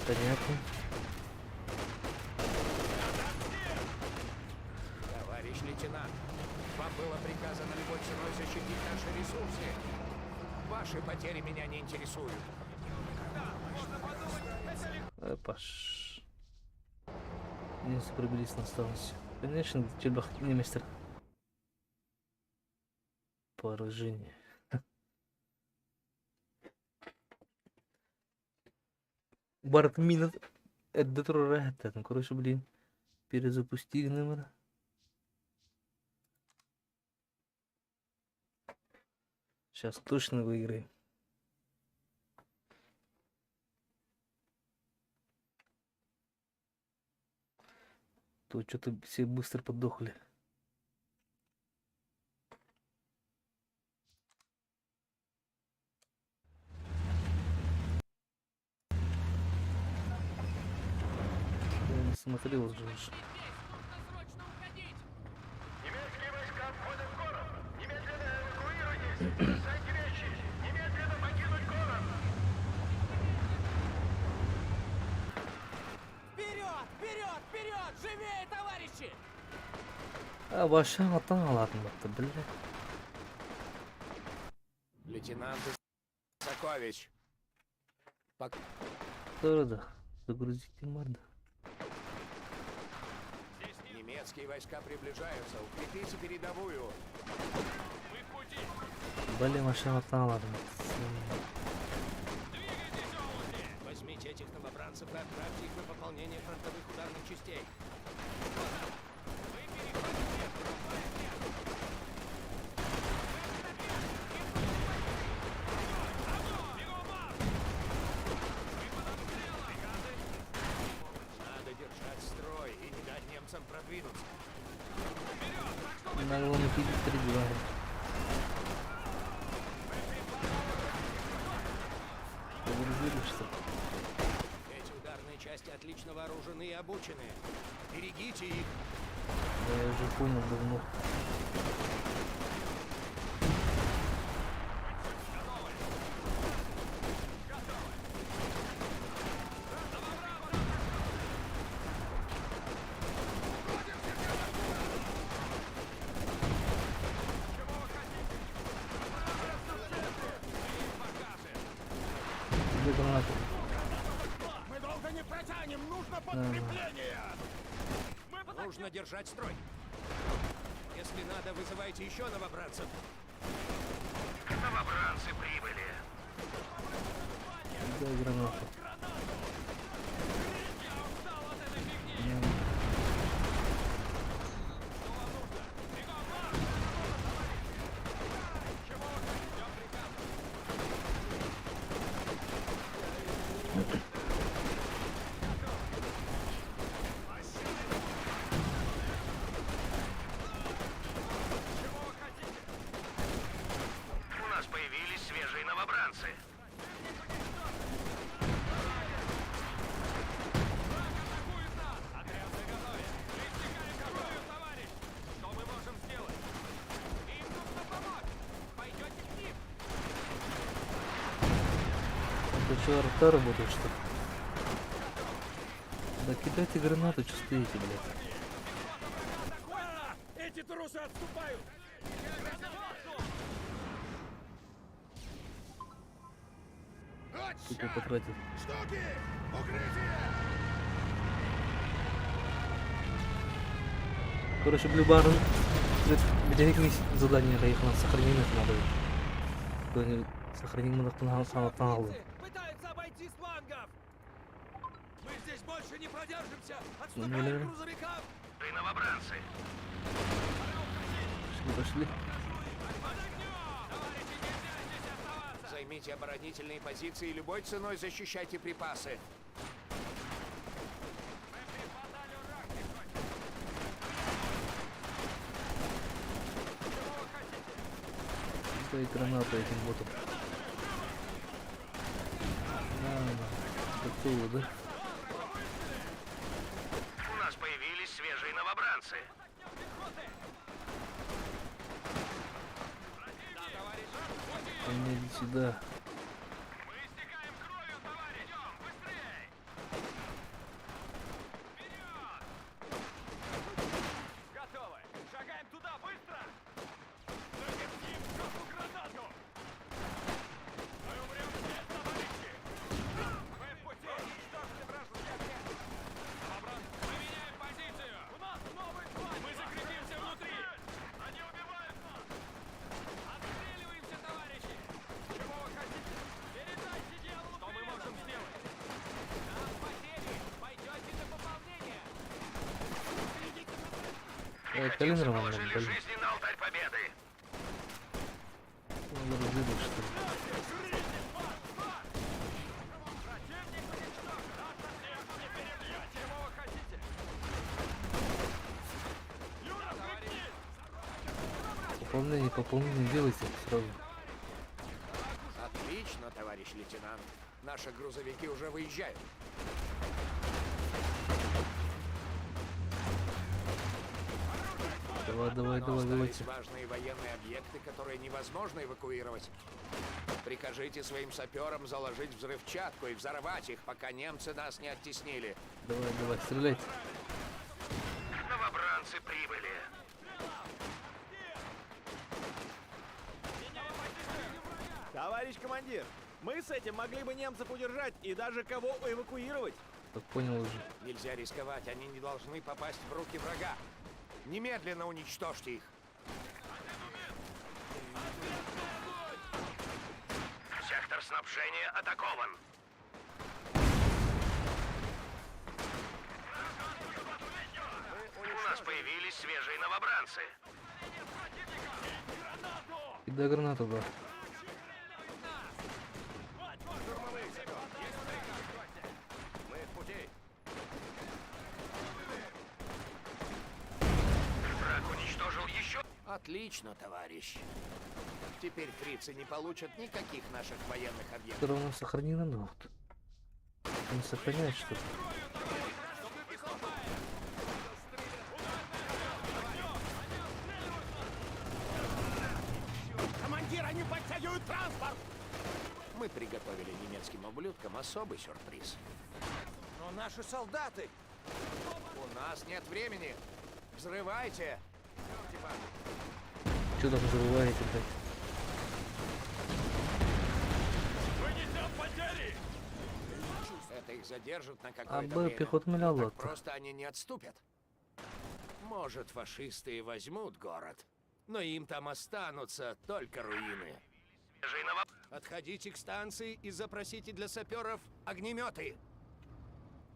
Понятно. Товарищ лейтенант, вам было приказано любой ценой защитить наши ресурсы. Ваши потери меня не интересуют. Паш. Немцы пробились на станцию. Конечно, Челбах немец. Поражение. Бартмина. Это трората. Ну, короче, блин. Перезапустили номер. Сейчас точно выиграем. То что-то все быстро подохли. Я не смотрел же. Немецкие войска входят в город. Немедленно эвакуируйтесь. Бросайте вещи. Немедленно покинуть город. Вперед! Вперед! Вперед! Живее, товарищи! А ваша атаң алатын бақты, блядь. Лейтенант Сакович. Торода. Загрузите морда. Немецкие войска приближаются. Укрепите передовую. Блин, ваша атаң алатын бақты. Возьмите этих новобранцев и отправьте их на пополнение фронтовых ударных частей. Надо держать строй и не дать немцам продвинуться. Надо было напить перебивать. Загрузили, что ли? Эти ударные части отлично вооружены и обучены. Берегите их. Да, я уже понял давно. Где гранаты? Мы долго не протянем, нужно подкрепление! Нужно держать строй. Если надо, вызывайте еще новобранцев. Новобранцы прибыли. Дай гранату. У нас появились свежие новобранцы. Это что, арта работает, что ли? Да кидайте гранату, что стоите, блядь. Эти трусы отступают! Сука, потратил. Штуки! Укрытие! Короче, Блюбар, берегись задание доехал, сохраним это надо. Сохраним на канал. Пытаются обойти с флангов! Мы здесь больше не продержимся! Ну, Отступаем наверное. к грузовикам! Вы новобранцы. Пошли. Займите оборонительные позиции и любой ценой защищайте припасы. Дай гранату этим ботам. готово, да? У нас появились свежие новобранцы. А мне иди сюда. Мы истекаем кровью, товарищ! Идем, быстрей! Вперед! Готовы! Шагаем туда, быстро! Загордим жопу гранату! Мы умрем здесь, товарищи! Мы в пути! Уничтожьте вражеский объект! Новобранцы, мы меняем позицию! У нас новый план! Мы закрепимся внутри! Они убивают нас! Отстреливаемся, товарищи! Чего вы хотите? Передайте дьяволу! Что мы можем сделать? Нам потери! Пойдете на пополнение! Колен нормально, Положили блин. жизни на алтарь победы! Он разыграл, что ли? Противник уничтожен! Нас всех не перебьете! Чего вы хотите? Юра, пригнись! Пополнение делайте сразу. Отлично, товарищ лейтенант. Наши грузовики уже выезжают. Давай, Но остались давайте. важные военные объекты, которые невозможно эвакуировать. Прикажите своим саперам заложить взрывчатку и взорвать их, пока немцы нас не оттеснили. Давай, стреляйте. Новобранцы прибыли! Товарищ командир, мы с этим могли бы немцев удержать и даже кого эвакуировать. Так понял уже. Нельзя рисковать, они не должны попасть в руки врага. Немедленно уничтожьте их. Сектор снабжения атакован! У нас появились свежие новобранцы! Кидай гранату, да. Мы в пути. Враг уничтожил еще... Отлично, товарищ. Теперь фрицы не получат никаких наших военных Все объектов. равно сохрани надо вот. Не сохраняет что-то. Командир, они подтягивают транспорт! Мы приготовили немецким ублюдкам особый сюрприз. Но наши солдаты! У нас нет времени. Взрывайте. Что там взрываете, блядь? Мы несем потери! Это их задержит на А какое-то Б время. пехотная Так лата. просто они не отступят. Может, фашисты и возьмут город, но им там останутся только руины. Свежие новобранцы! Отходите к станции и запросите для саперов огнеметы.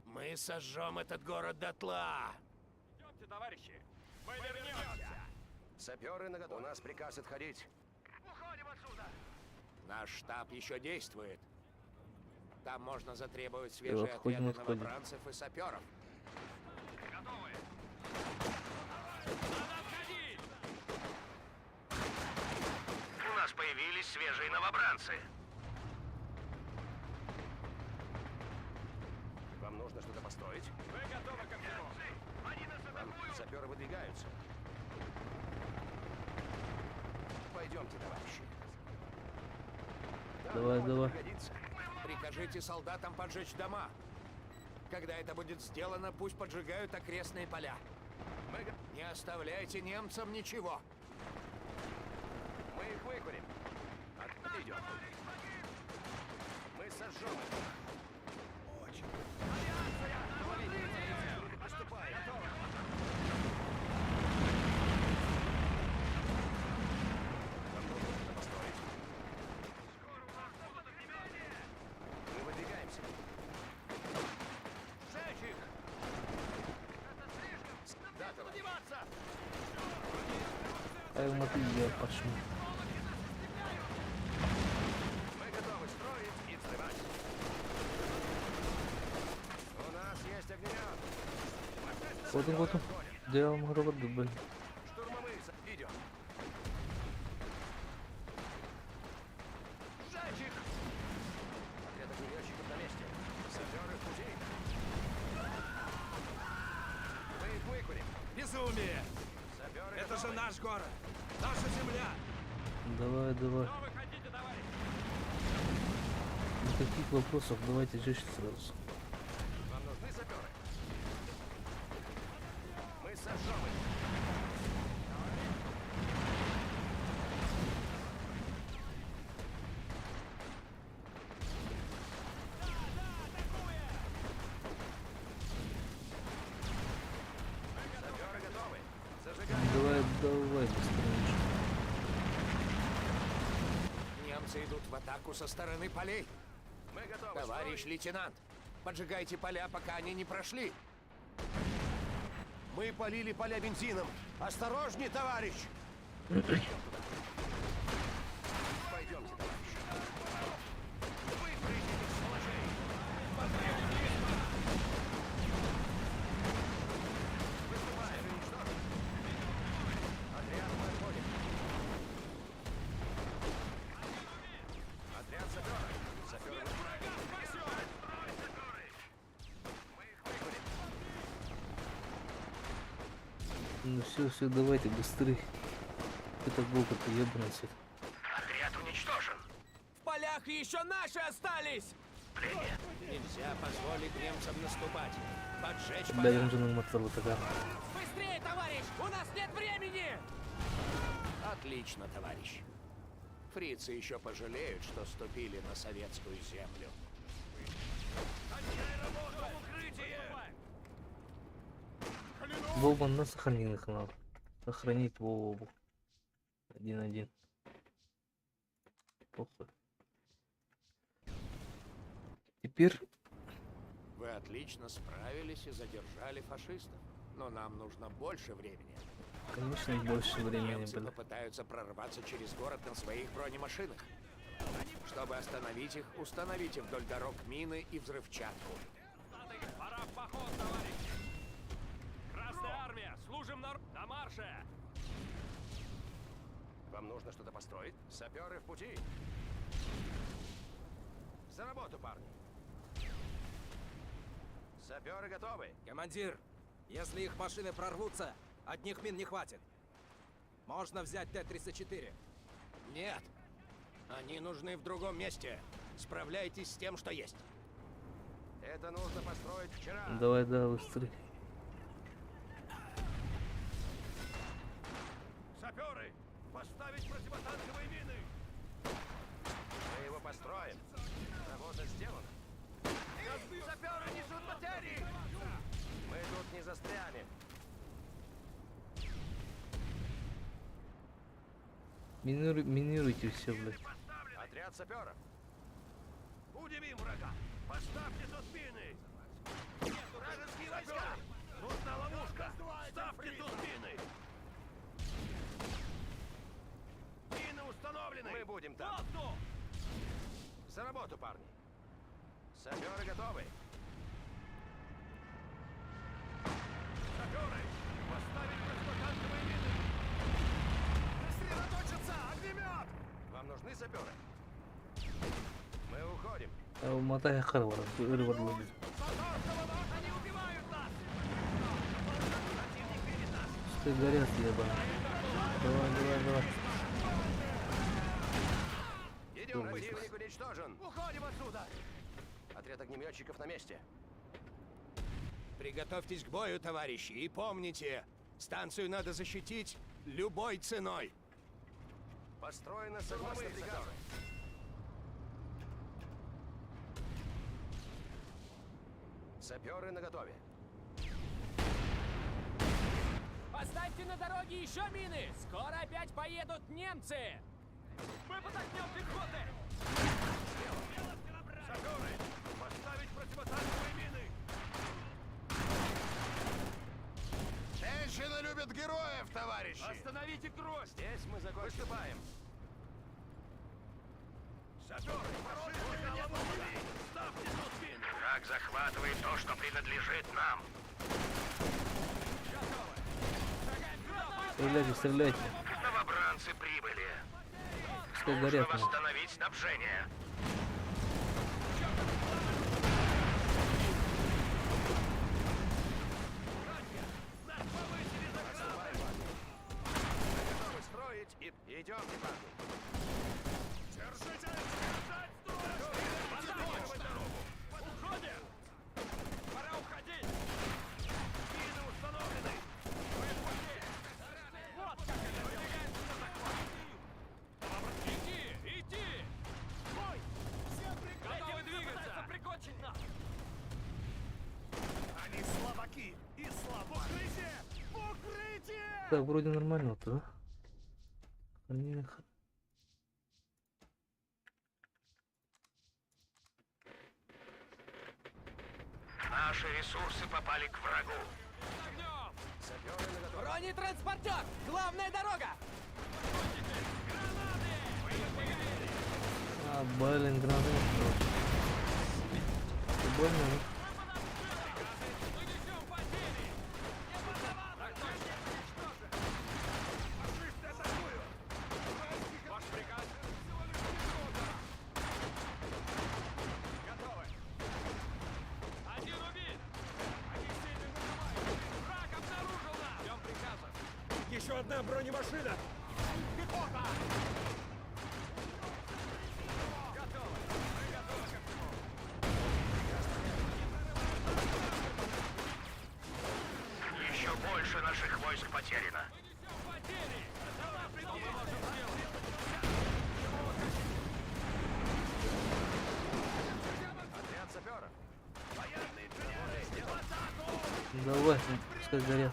Мы сожжем этот город дотла. Идемте, товарищи! Мы вернемся! Саперы на У нас приказ отходить. Уходим отсюда! Наш штаб еще действует. Там можно затребовать свежие отходим, отряды отходим. новобранцев и саперов. Готовы! Надо отходить! У нас появились свежие новобранцы! Вам нужно что-то построить? Вы готовы ко всему? Они нас атакуют! Саперы выдвигаются. Пойдемте, товарищи. Давай. Прикажите солдатам поджечь дома. Когда это будет сделано, пусть поджигают окрестные поля. Не оставляйте немцам ничего. Мы их выкурим. Откуда идем? Мы сожжем их. Очень. Наступай. Вам нужно что-то построить? Мы выдвигаемся. Сжечь их! Да, товарищ. А ему ты я пошел. Мы готовы строить и взрывать. У нас есть огнемет. Вот он. Делаем город, блин. Штурмовые идем. Сжечь их! Отряд огнеметчиков на месте. Саперы в безумие! Это же наш город, наша земля! Давай, давай. Что вы хотите, товарищ? Никаких вопросов, давайте жечь сразу. Вам нужны саперы? Мы сожжем их. Саперы готовы. Зажигаем. Давай, давай, быстрее. Немцы идут в атаку со стороны полей. Мы готовы. Товарищ лейтенант, поджигайте поля, пока они не прошли. Мы полили поля бензином. Осторожней, товарищ! Пойдемте, товарищ. Выпрыгните с сволочей! Выступаем, уничтожим. Отряд, мы отходим. Отряд саперов. Саперы Ну все, давайте быстрее. Это гопот-то ебаный свет. Отряд уничтожен. В полях еще наши остались! Нельзя позволить немцам наступать. Поджечь Бля, поля. он же намотал вот такая. Быстрее, товарищ! У нас нет времени! Отлично, товарищ. Фрицы еще пожалеют, что ступили на советскую землю. Вова, нас сохранил их надо. Сохранить Вову. 1-1. Похуй. Теперь Вы отлично справились и задержали фашистов. Но нам нужно больше времени. конечно, больше времени Немцы было. попытаются прорваться через город на своих бронемашинах. Чтобы остановить их, установите вдоль дорог мины и взрывчатку. Пора в поход, товарищи. Красная армия, служим на марше. Вам нужно что-то построить? Саперы в пути. За работу, парни. Саперы готовы. Командир, если их машины прорвутся, одних мин не хватит. Можно взять Т-34. Нет. Они нужны в другом месте. Справляйтесь с тем, что есть. Это нужно построить вчера. Давай, да, быстрее. Саперы, поставить противотанковые мины. Мы его построим. Работа сделана. Саперы несут потери! Мы тут не застрянем. Минируйте все, блядь. Отряд саперов. Удивим врага. Поставьте тут мины. Вражеские войска. Нужна ловушка. Ставьте тут мины. Мины установлены. Мы будем там. За работу, парни. Саперы готовы. Саперы, поставить противотанковые мины. Сосредоточиться! Огнемет! Вам нужны саперы? Мы уходим. Мотай Харвар, вырвал будет. Они убивают нас. Противник видит нас. Что горят, ебаный. Давай. Идем, Ой, противник уничтожен. Уходим отсюда. Отряд огнеметчиков на месте. Приготовьтесь к бою, товарищи, и помните, станцию надо защитить любой ценой. Построено согласно приказу. Саперы наготове. Поставьте на дороге еще мины! Скоро опять поедут немцы! Мы подогнем пехоты. Саперы, поставить противотанковые мины. Женщины любят героев, товарищи! Остановите кровь. Здесь мы закончим. Выступаем. Саперы, машины на ловушка. Ставьте тут мины. Враг захватывает то, что принадлежит нам. Стреляйте. Новобранцы прибыли. Что Нужно горят, нахуй. восстановить снабжение. Так, вроде нормально вот, да? Хранение. Наши ресурсы попали к врагу. Бронетранспортер! Главная дорога! А, блин, гранаты. Больно, ну? Еще одна бронемашина! Еще больше наших войск потеряно. Давай, пускай горят.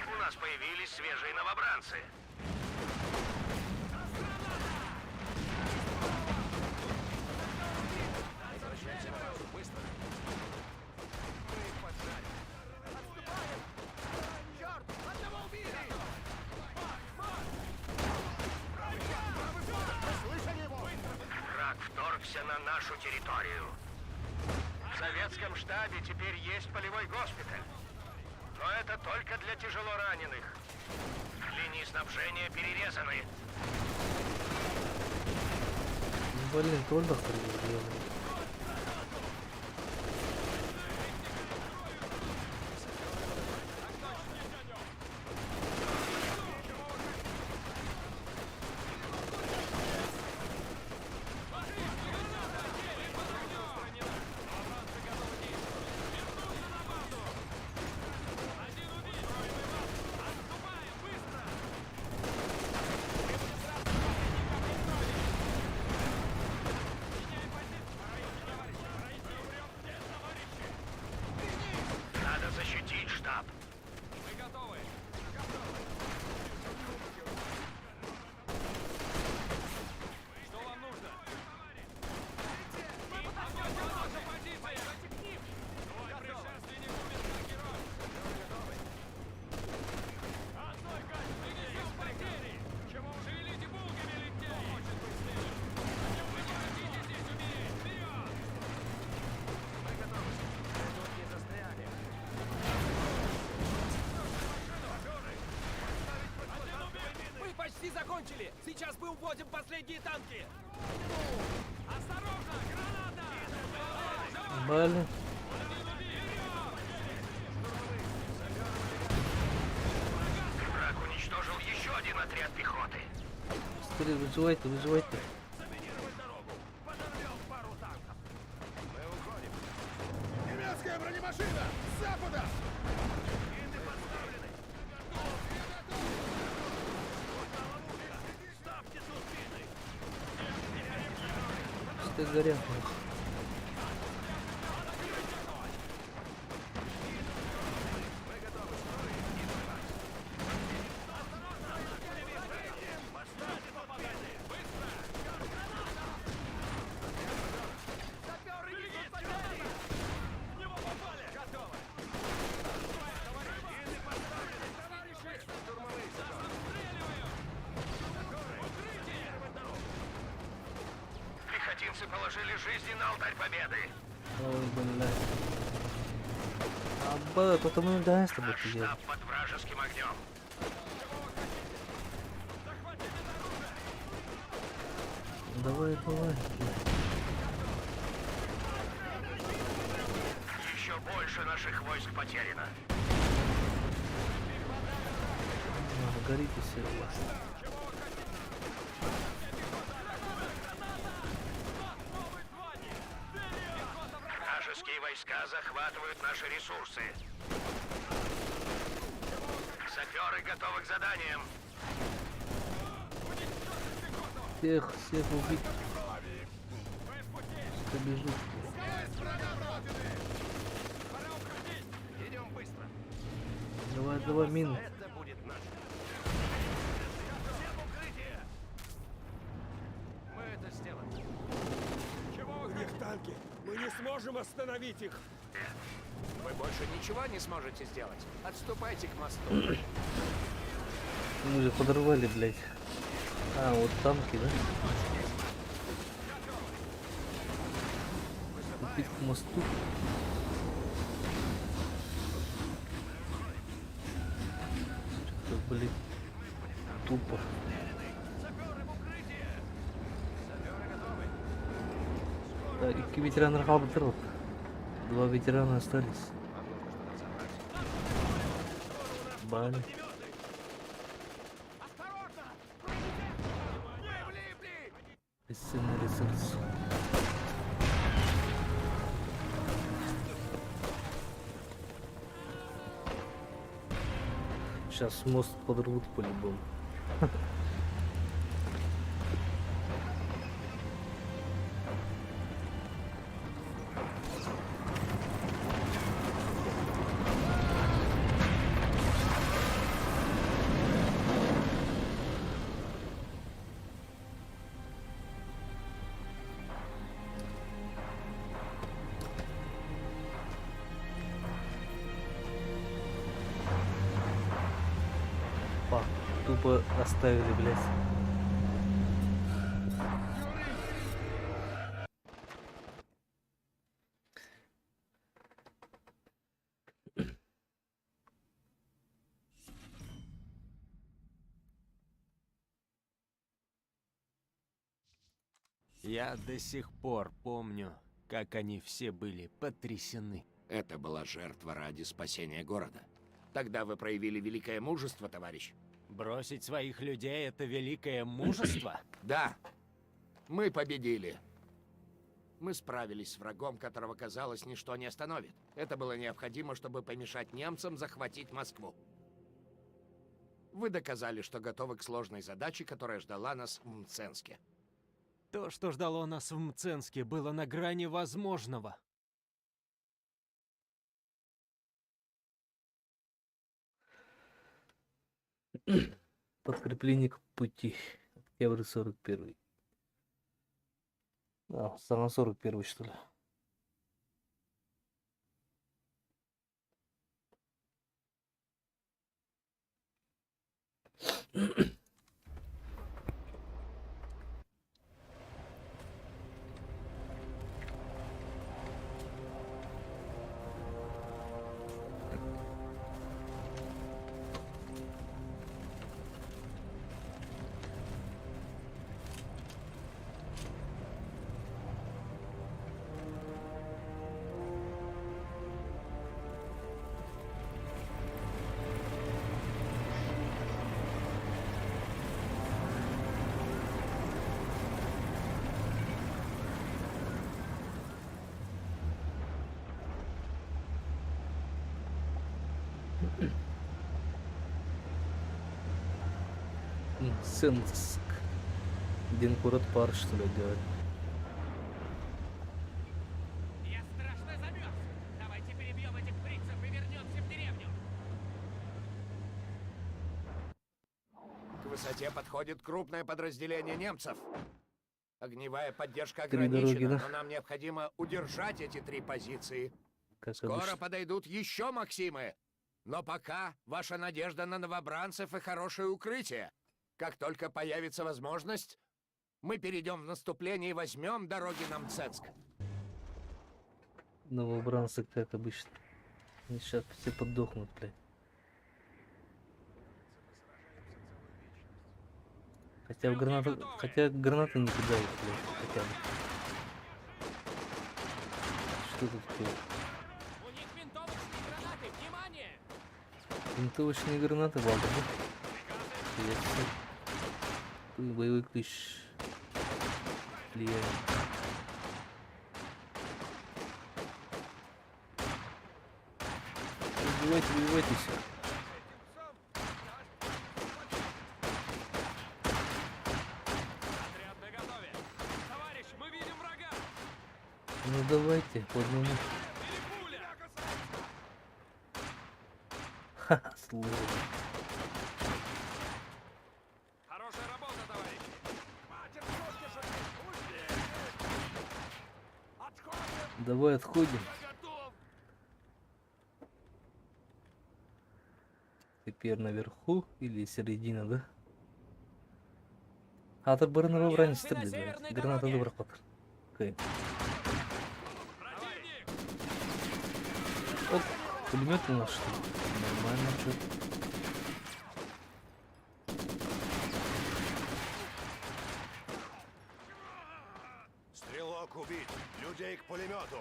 У нас появились свежие новобранцы. Враг вторгся на нашу территорию. В советском штабе теперь есть полевой госпиталь. Но это только для тяжело раненых. Линии снабжения перерезаны. Блин, трудно делать. Надо защитить штаб. Мы почти закончили! Сейчас мы уводим последние танки! Осторожно! Граната! Блин. Враг уничтожил еще один отряд пехоты. Скорее, выживайте, выживайте. Немецкая бронемашина! С запада! Пускай горят. Пехотинцы положили жизни на алтарь победы. Ой, блядь. Абба, потому и дай с тобой Наш пиздец. штаб под вражеским огнем. Давай, давай. Еще больше наших войск потеряно. Горите все у вас. Вражеские войска захватывают наши ресурсы. Саперы готовы к заданиям. Всех убить. Быстро бежит. Пора уходить! Идем быстро! Давай, давай, мин. Это будет наш. Всем укрытие! Мы это сделаем. Чего у них танки? Мы не сможем остановить их. Вы больше ничего не сможете сделать. Отступайте к мосту. Мы же подорвали, блядь. А, вот танки, да? Купить к мосту. Что-то, блядь, тупо. Саперы в укрытие! Саперы готовы! Да, и ветераны работают. 2 ветерана остались. Блин. Осторожно! Влипли! Бесценный ресурс. Сейчас мост подорвут по-любому. Па, тупо оставили, блядь. Я до сих пор помню, как они все были потрясены. Это была жертва ради спасения города. Тогда вы проявили великое мужество, товарищ. Бросить своих людей — это великое мужество? Да, мы победили. Мы справились с врагом, которого, казалось, ничто не остановит. Это было необходимо, чтобы помешать немцам захватить Москву. Вы доказали, что готовы к сложной задаче, которая ждала нас в Мценске. То, что ждало нас в Мценске, было на грани возможного. Подкрепление к пути. Октябрь 41. А, самый 41, что ли. Мценск. Один город пар, что ли, делать. Я страшно замерз! Давайте перебьем этих фрицев и вернемся в деревню! К высоте подходит крупное подразделение немцев. Огневая поддержка 3 дороги, ограничена, да? но нам необходимо удержать эти 3 позиции. Как Скоро обычно. подойдут еще Максимы. Но пока ваша надежда на новобранцев и хорошее укрытие. Как только появится возможность, мы перейдем в наступление и возьмем дороги на Мценск. Новобранцы, как обычно. Они сейчас все подохнут, блядь. Хотя гранаты не кидают, блядь, хотя бы. Что тут такое? У них винтовочные гранаты! Внимание! Винтовочные гранаты, ладно, да? Я всё. Боевой ключ. Влияет. Убивайте все. Отряд наготове! Товарищ, мы видим врага! давайте, по одному. Ха-ха, сложно. Хорошая работа, товарищи! Хватит шутки шутить! Отходим! Давай отходим. Я готов! Теперь наверху или середина, да? А тут бы на выбрание Немцы на стрелять. северной Граната дороге. добра хватит. Окей. Оп, пулемет у нас что ли? Нормально, что. Стрелок убит! Людей к пулемету!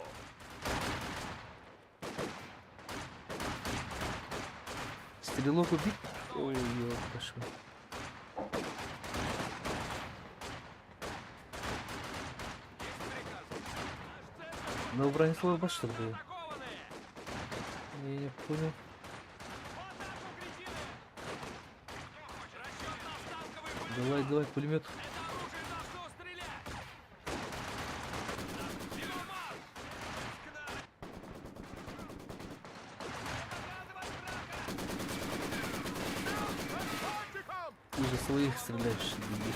Стрелок убит? Ой, пошел. Ну, бронеслов баш, что ли? Я не понял. Давай, давай, пулемет. Ты же своих стреляешь, дебил.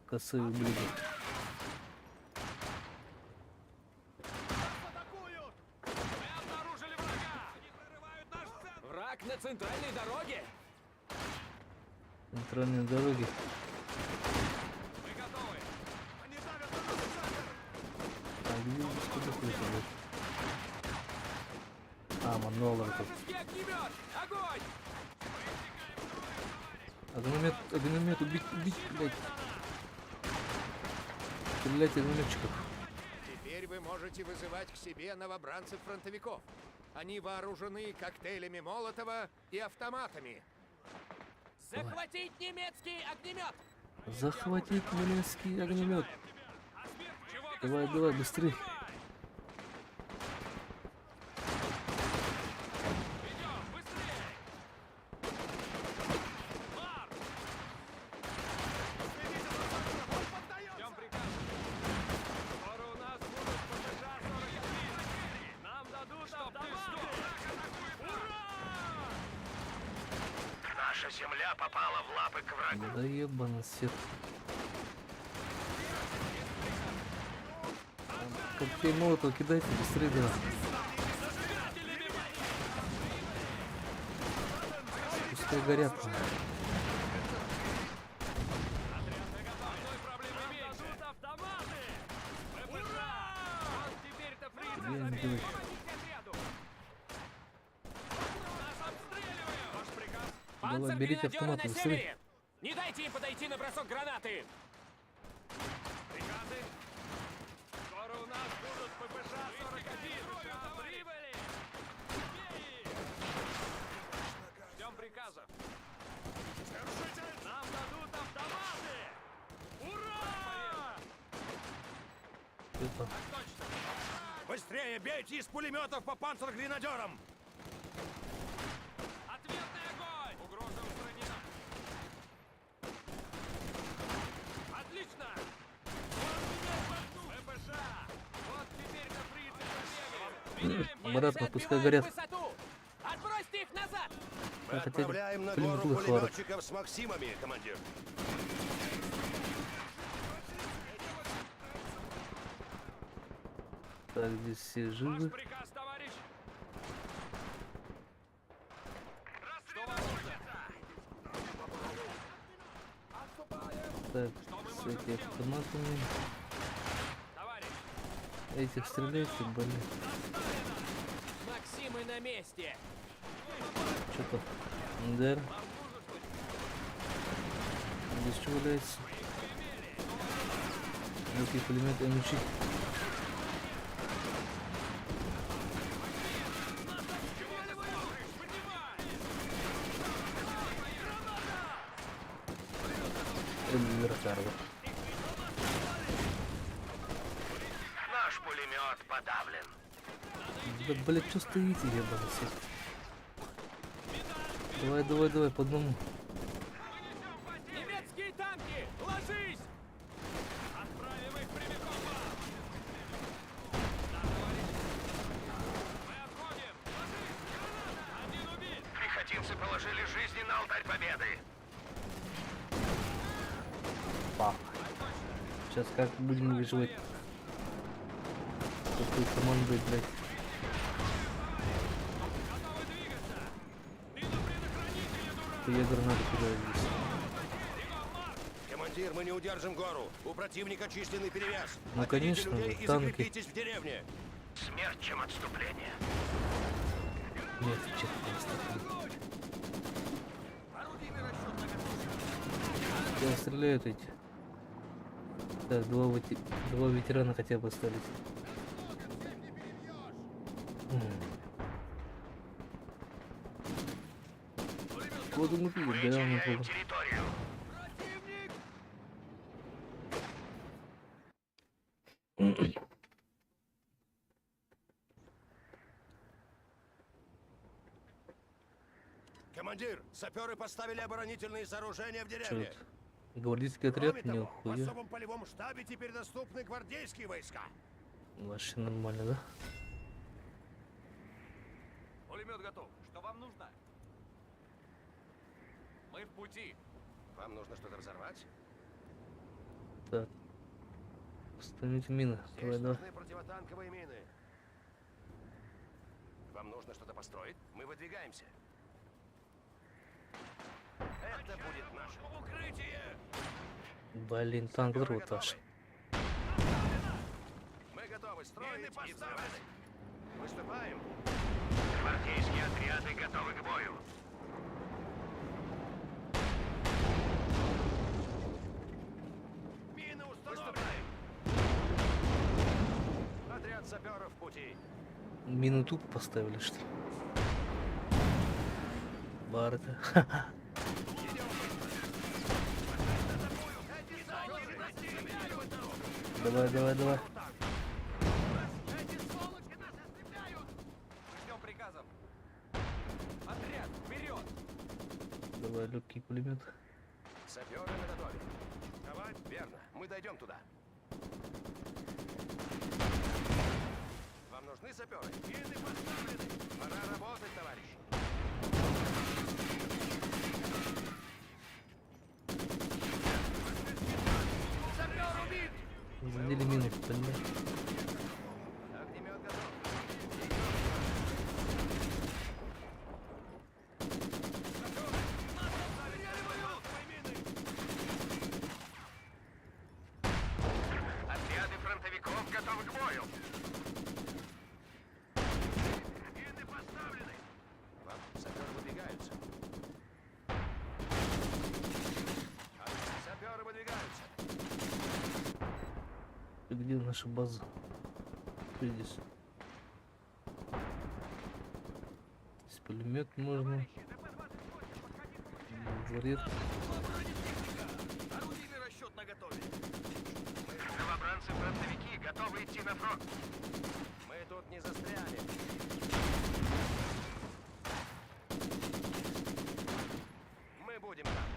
Косой ублюдок. Враг на центральной дороге! Центральные дороги. Мы готовы! Они давят на А где что такое? А, маневр тут. Вражеский огнемет! Огонь! Огнемет, убить, блядь. Стрелять огнеметчиков. Теперь вы можете вызывать к себе новобранцев-фронтовиков. Они вооружены коктейлями Молотова и автоматами. Захватить немецкий огнемет! Захватить немецкий огнемет. Давай, давай, быстрей. Ждем приказ! Скоро у нас будут ППШ-43! Нам дадут автоматы! Ура! Наша земля попала в лапы к врагу. Да ебаный свет. Коктейль молотова кидайте, быстрее давай. Пускай горят. Дадут автоматы! Ура! Вот теперь-то фрицы Блин, забили! давай. Помогите отряду! Нас обстреливают! Ваш приказ! Давай, берите Панцергренадеры автоматы, на быстрее. севере! Не дайте им подойти на бросок гранаты! Приказы! Скоро у нас будут ППШ-41! Прибыли! Ждем приказов! Нам дадут автоматы! Ура! Это. Быстрее бейте из пулеметов по панцергренадерам! Ответный огонь! Угроза устранена! Отлично! ППШ! Вот теперь-то фрицы побегали! Обратно, Немцы пускай отбивают горят. высоту! Отбросьте их назад! Мы Отправляем на гору пулеметчиков с Максимами, командир. Так, здесь все живы. Приказ, товарищ! Что вам нужно? Так, с этими автоматами. Товарищ! Этих стреляйте, блин. Максимы на месте! Что-то. Ндер. Здесь что валяется? Какие пулеметы МЧ. Ракарда. Наш пулемет подавлен. Да, блядь, что стоите, ебаный свет? Давай, давай, давай, по одному. Немецкие танки! Ложись! Отправим их прямиком в ад! положили жизни на алтарь победы. Пах. Сейчас как будем выживать? Какой командой, блядь? Я гранату кидаю здесь. Командир, мы не удержим гору. У противника численный перевес. Ну, Отведите конечно, людей в и танке. закрепитесь в деревне. Смерть, чем отступление. Нет, что-то Я стреляют эти. Так, два ветерана хотя бы остались. Вот он убил, да, он Теряем попал. территорию. Командир, саперы поставили оборонительные сооружения в Чё деревне. это? Гвардейский Кроме отряд? того, в Нихуя. особом полевом штабе теперь доступны гвардейские войска. Вообще нормально, да? Пулемет готов. Что вам нужно? Мы в пути. Вам нужно что-то взорвать? Так. Установите мины. Давай, Здесь давай. нужны противотанковые мины. Вам нужно что-то построить? Мы выдвигаемся. Это будет наше укрытие. Блин, танк взорвут аж. Мы готовы строить и взрывать. Выступаем. Гвардейские отряды готовы к бою. Мины установлены. Отряд саперов в пути. Мину тупо поставили, что ли? Барда. Давай, давай, давай. Ждем приказов. Отряд, вперед! Давай, легкий пулемет. Саперы наготове. Давай, верно. Мы дойдем туда. Вам нужны саперы? Мины поставлены. Пора работать, товарищи. Задели мину, блин. Огнемет готов. Отряды фронтовиков готовы к бою. Мины поставлены. Вам саперы выдвигаются. Саперы выдвигаются. Где наша база? Что здесь? Здесь пулемет можно. Дворец. Орудийный расчет наготове. Новобранцы-фронтовики готовы идти на фронт. Мы тут не застряли. Мы будем там.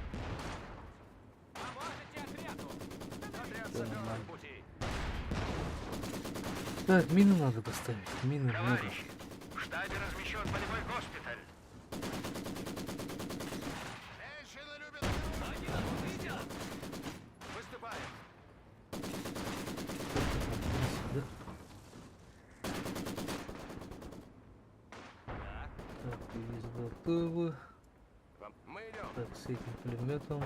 Поможете отряду! Отряд Всё саперов нормально. в пути. Так, мину надо поставить. Мины много. Товарищи, в штабе размещен полевой госпиталь. Женщины любят Выступаем. Да? Так, есть готовы. Мы идем. Так, с этим пулеметом.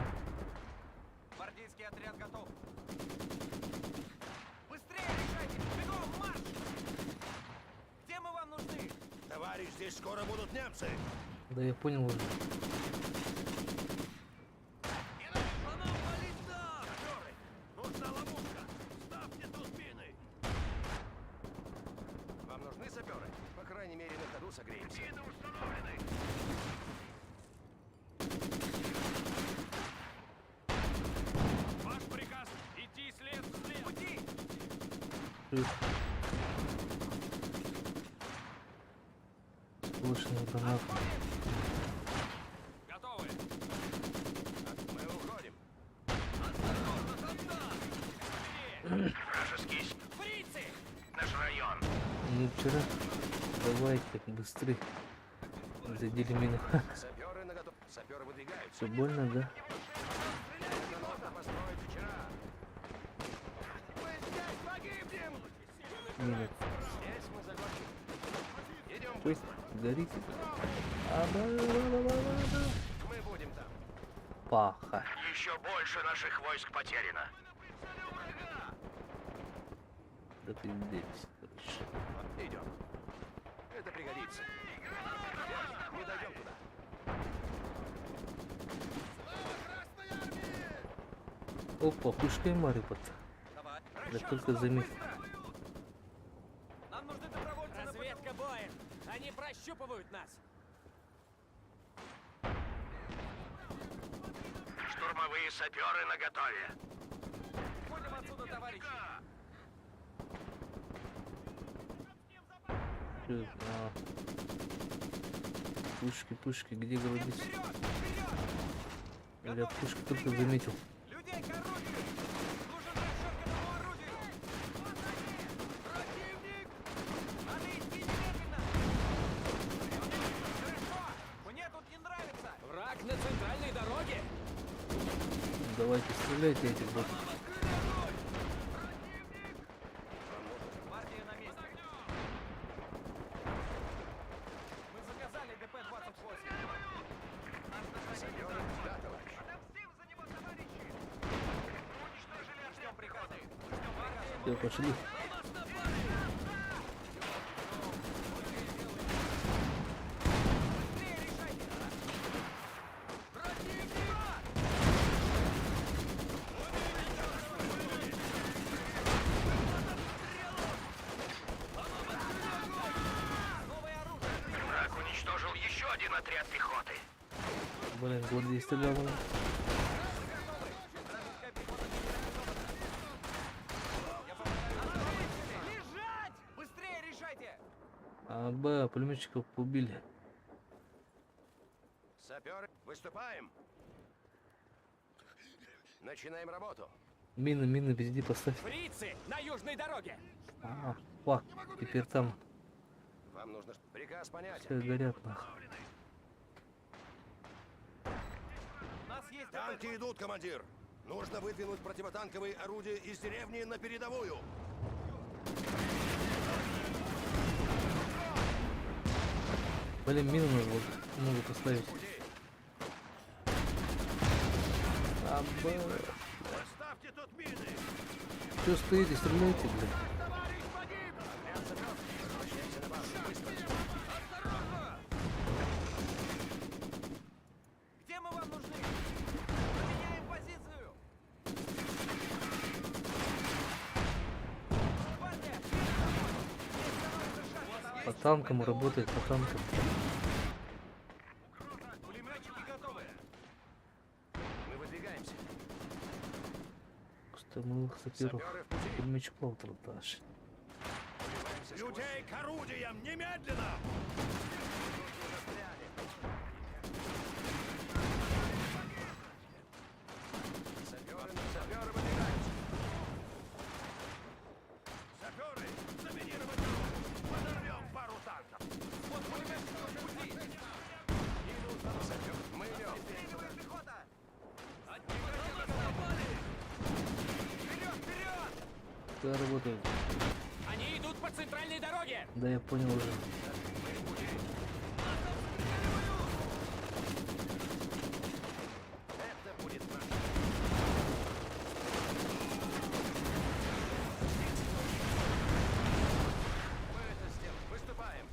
Гвардейский отряд готов. Быстрее решайте! Бегом, марш! Где мы вам нужны? Товарищ, здесь скоро будут немцы. Да я понял уже. Саперы, нужна ловушка. Ставьте тут мины. Вам нужны саперы? По крайней мере, на ходу согреемся. Мины установлены. Ваш приказ идти след в след. Пути! Сплошная граната. Готовы. Мы уходим. Вражеский Фрицы! наш район. Ну вчера. Давайте быстрее. Задели мину. Саперы наготове. Саперы выдвигаются. Все больно, да? Это нужно построить вчера. Мы здесь погибнем! Мина. Здесь мы закончим. Идем Ой, горите. Аба-ба-ба-ба-ба. Мы будем там. Паха. Еще больше наших войск потеряно. Да пиздец. Короче. Идем. Это пригодится. Мы дойдем туда. Опа, пушка и марипот. Давай. Я только заметил. Нам нужны добровольцы. Разведка боем. Они прощупывают нас. Штурмовые саперы наготове. Уходим отсюда, товарищи. Чё, Пушки, где голубицы? Я пушки только заметил. Людей к орудию! Нужен расчет к этому орудию! Противник! Надо идти немедленно! Хорошо! Мне тут не нравится! Враг на центральной дороге! Давайте стреляйте этих ботов. Гвардия на месте! Мы заказали ДП-28! Саперы, да, товарищ. Ждем приказы! Все, пошли. Быстрее решайте! Противник! Новое оружие! Враг уничтожил еще один отряд пехоты. Блин, гвардии стрелял. Лежать! Быстрее решайте! Аба, пулеметчиков убили. Саперы, выступаем. Начинаем работу. Мины везде поставь. Фрицы на южной дороге! Фак, теперь там Вам нужно... Приказ понятен. все горят, нахуй. У нас есть Танки идут, командир. Нужно выдвинуть противотанковые орудия из деревни на передовую. Блин, мину надо поставить. Аба. Поставьте тут мины. Что стоите, стреляйте, блин. Где мы вам нужны? Поменяем позицию! Гвардия! По танкам работает, по танкам. Пулеметчики готовы! Мы выдвигаемся. Штурмовых саперов. Саперы в пути. Пулеметчиков тротаж. Пробиваемся сквозь... Людей к орудиям, немедленно! Саперы выдвигаются. Саперы, заминировать дорогу. Подорвем пару танков. Вот пулеметчики в пути! Саперы, мы идем. Стреливает пехота! От них напали! Вперед, вперед! Все работает. Они идут по центральной дороге! Да, я понял уже. Это будет наш. Мы это сделаем. Выступаем.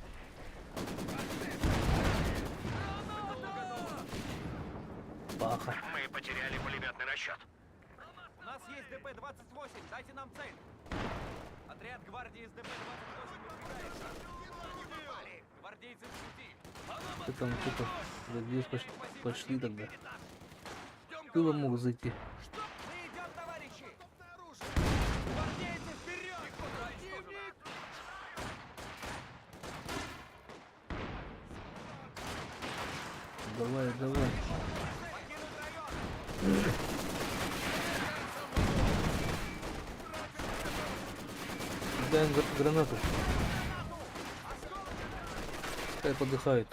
Паха. Мы потеряли пулеметный расчет. У нас есть ДП-28, дайте нам цель! Отряд гвардии с ДП-28 выдвигается! Гвардейцы в пути! Что там, что-то. Да здесь пошли тогда. Тылом могут зайти. Мы идем, товарищи! Гвардейцы вперед! Противник! Давай. Покинуть район! Кидаем гранату. Пускай подыхают.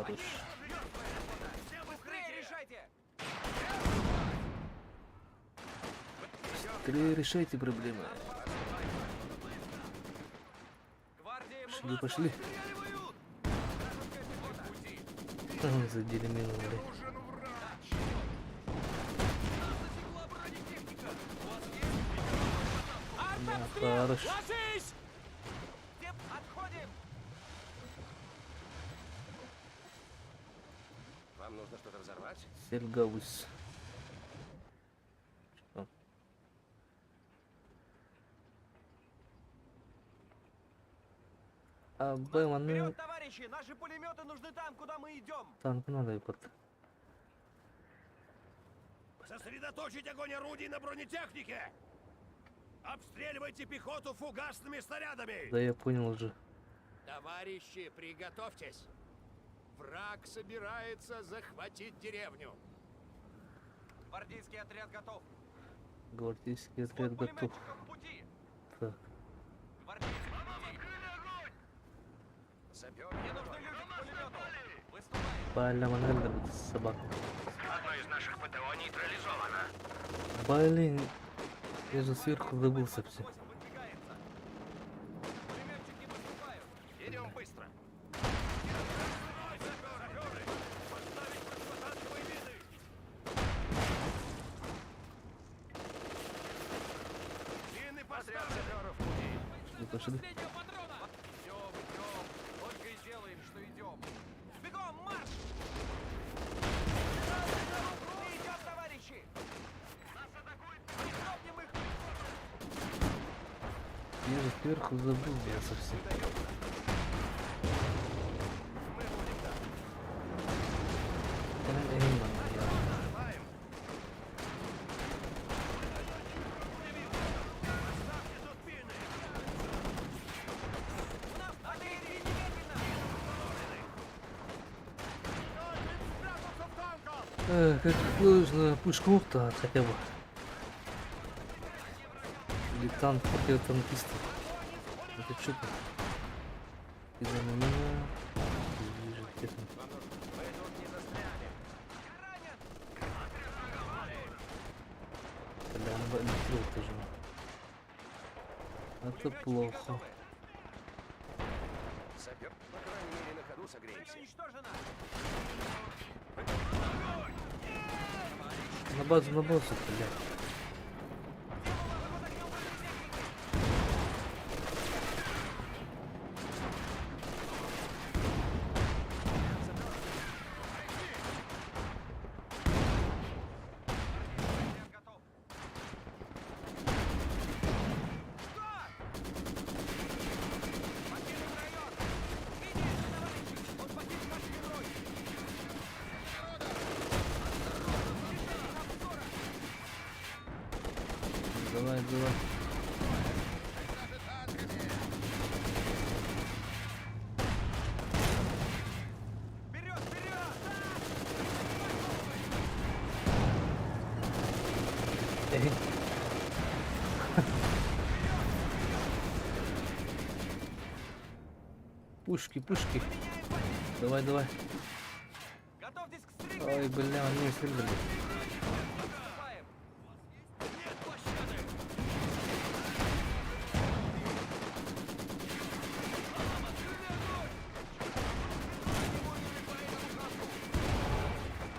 Хорош. Быстрее решайте! Быстрее решайте проблемы. Гвардия Пошли, пошли. Ага, задели мину, блядь. Да, хорош. Ложись! Теп, отходим! Вам нужно что-то взорвать? Сельгаус. Что? А Бэмон, ну, Вперед, товарищи! Наши пулеметы нужны там, куда мы идем! танк надо под. Сосредоточить огонь орудий на бронетехнике! Обстреливайте пехоту фугасными снарядами! Да я понял уже. Товарищи, приготовьтесь. Враг собирается захватить деревню. Гвардейский отряд готов! Гвардейский Свод отряд готов. пулеметчиков в пути! Так. Гвардейцы в пути! Саперы, Мне нужны люди к пулемету! Выступаем! Паля Манельда, собака. Одно из наших ПТО нейтрализовано. Блин, я же сверху забылся все. 28 выдвигается! Пулеметчики выступают! идем быстро. Отряд саперов в пути. Пошли. Идем, идем! Только и делаем, что идем! Бегом, марш! Мы идем, товарищи! Нас атакуют! Прихлопнем их! Я же сверху забыл, я совсем. Атаки немедленно! Как сложно пушку-то хотя бы. Или танк противотанкистов. Это что-то. Из-за меня вижу технику. Мы тут не застряли. Бля, он летел тоже. Это плохо. Сапер, по крайней мере, на ходу согреемся. Цель уничтожена! На базу, блядь. Отряд готов! Покинуть район! Видите, товарищи! Он погиб наш герой! Давай, давай. Вперед, вперед! Эй. Пушки, пушки. Давай, давай. Готовьтесь к стрельбе! Ой, бля, они стрельнули. Выступаем! Нет пощады!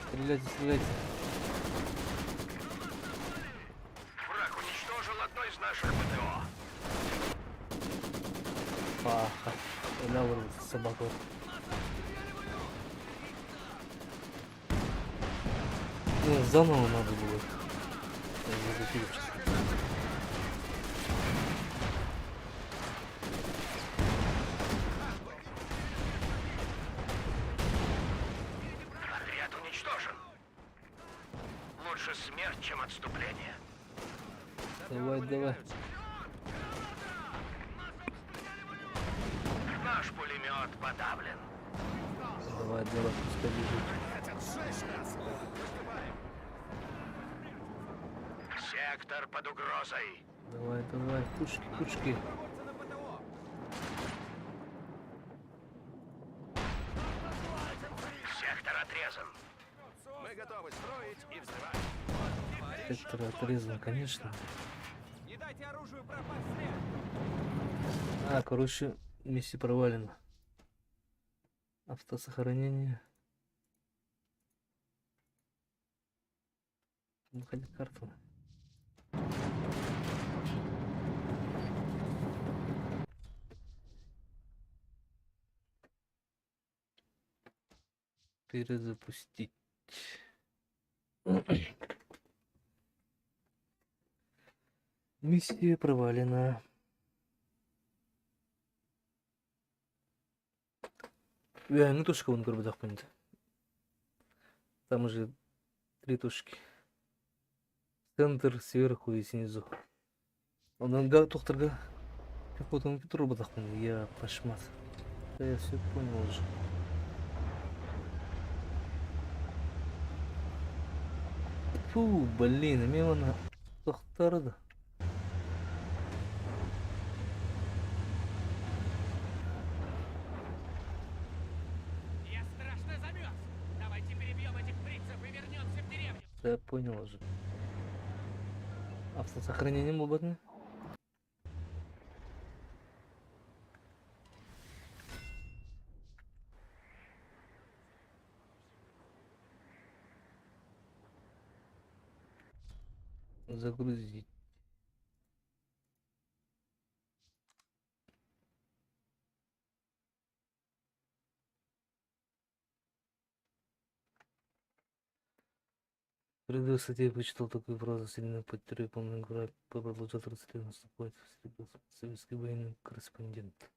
Стреляйте, стреляйте. Враг уничтожил одно из наших ПТО. Паха. Ляуру собаку. Ну, заново надо было. Я не запил сейчас. Отряд уничтожен. Лучше смерть, чем отступление. Давай, давай. Наш пулемет подавлен. Давай, давай, пускай бежит. Сектор под угрозой. Давай, давай, пушки, пушки. Торговцы на ПТО! отрезан. Мы готовы строить и взрывать. Сектор отрезан, конечно. Не дайте оружию пропасть след! А, короче, миссия провалена. Автосохранение. Находить карту. Перезапустить. Миссия провалена. Ну точка вон көріп жақпайды. Там уже 3 точки. Центр сверху и снизу. Онан тоқтарға пехотаның тұрып жақпайды. Я пошмат. Да, я все понял уже. Фу, блин, мен оны тоқтарды. Я страшно замерз. Давайте перебьем этих фрицев и вернемся в деревню. Да, я понял уже. Автосохранение болбады? Загрузить. Придется тебе прочитал такую фразу, сильно потеряю полную игра, продолжать 30 лет наступать в советский военный корреспондент.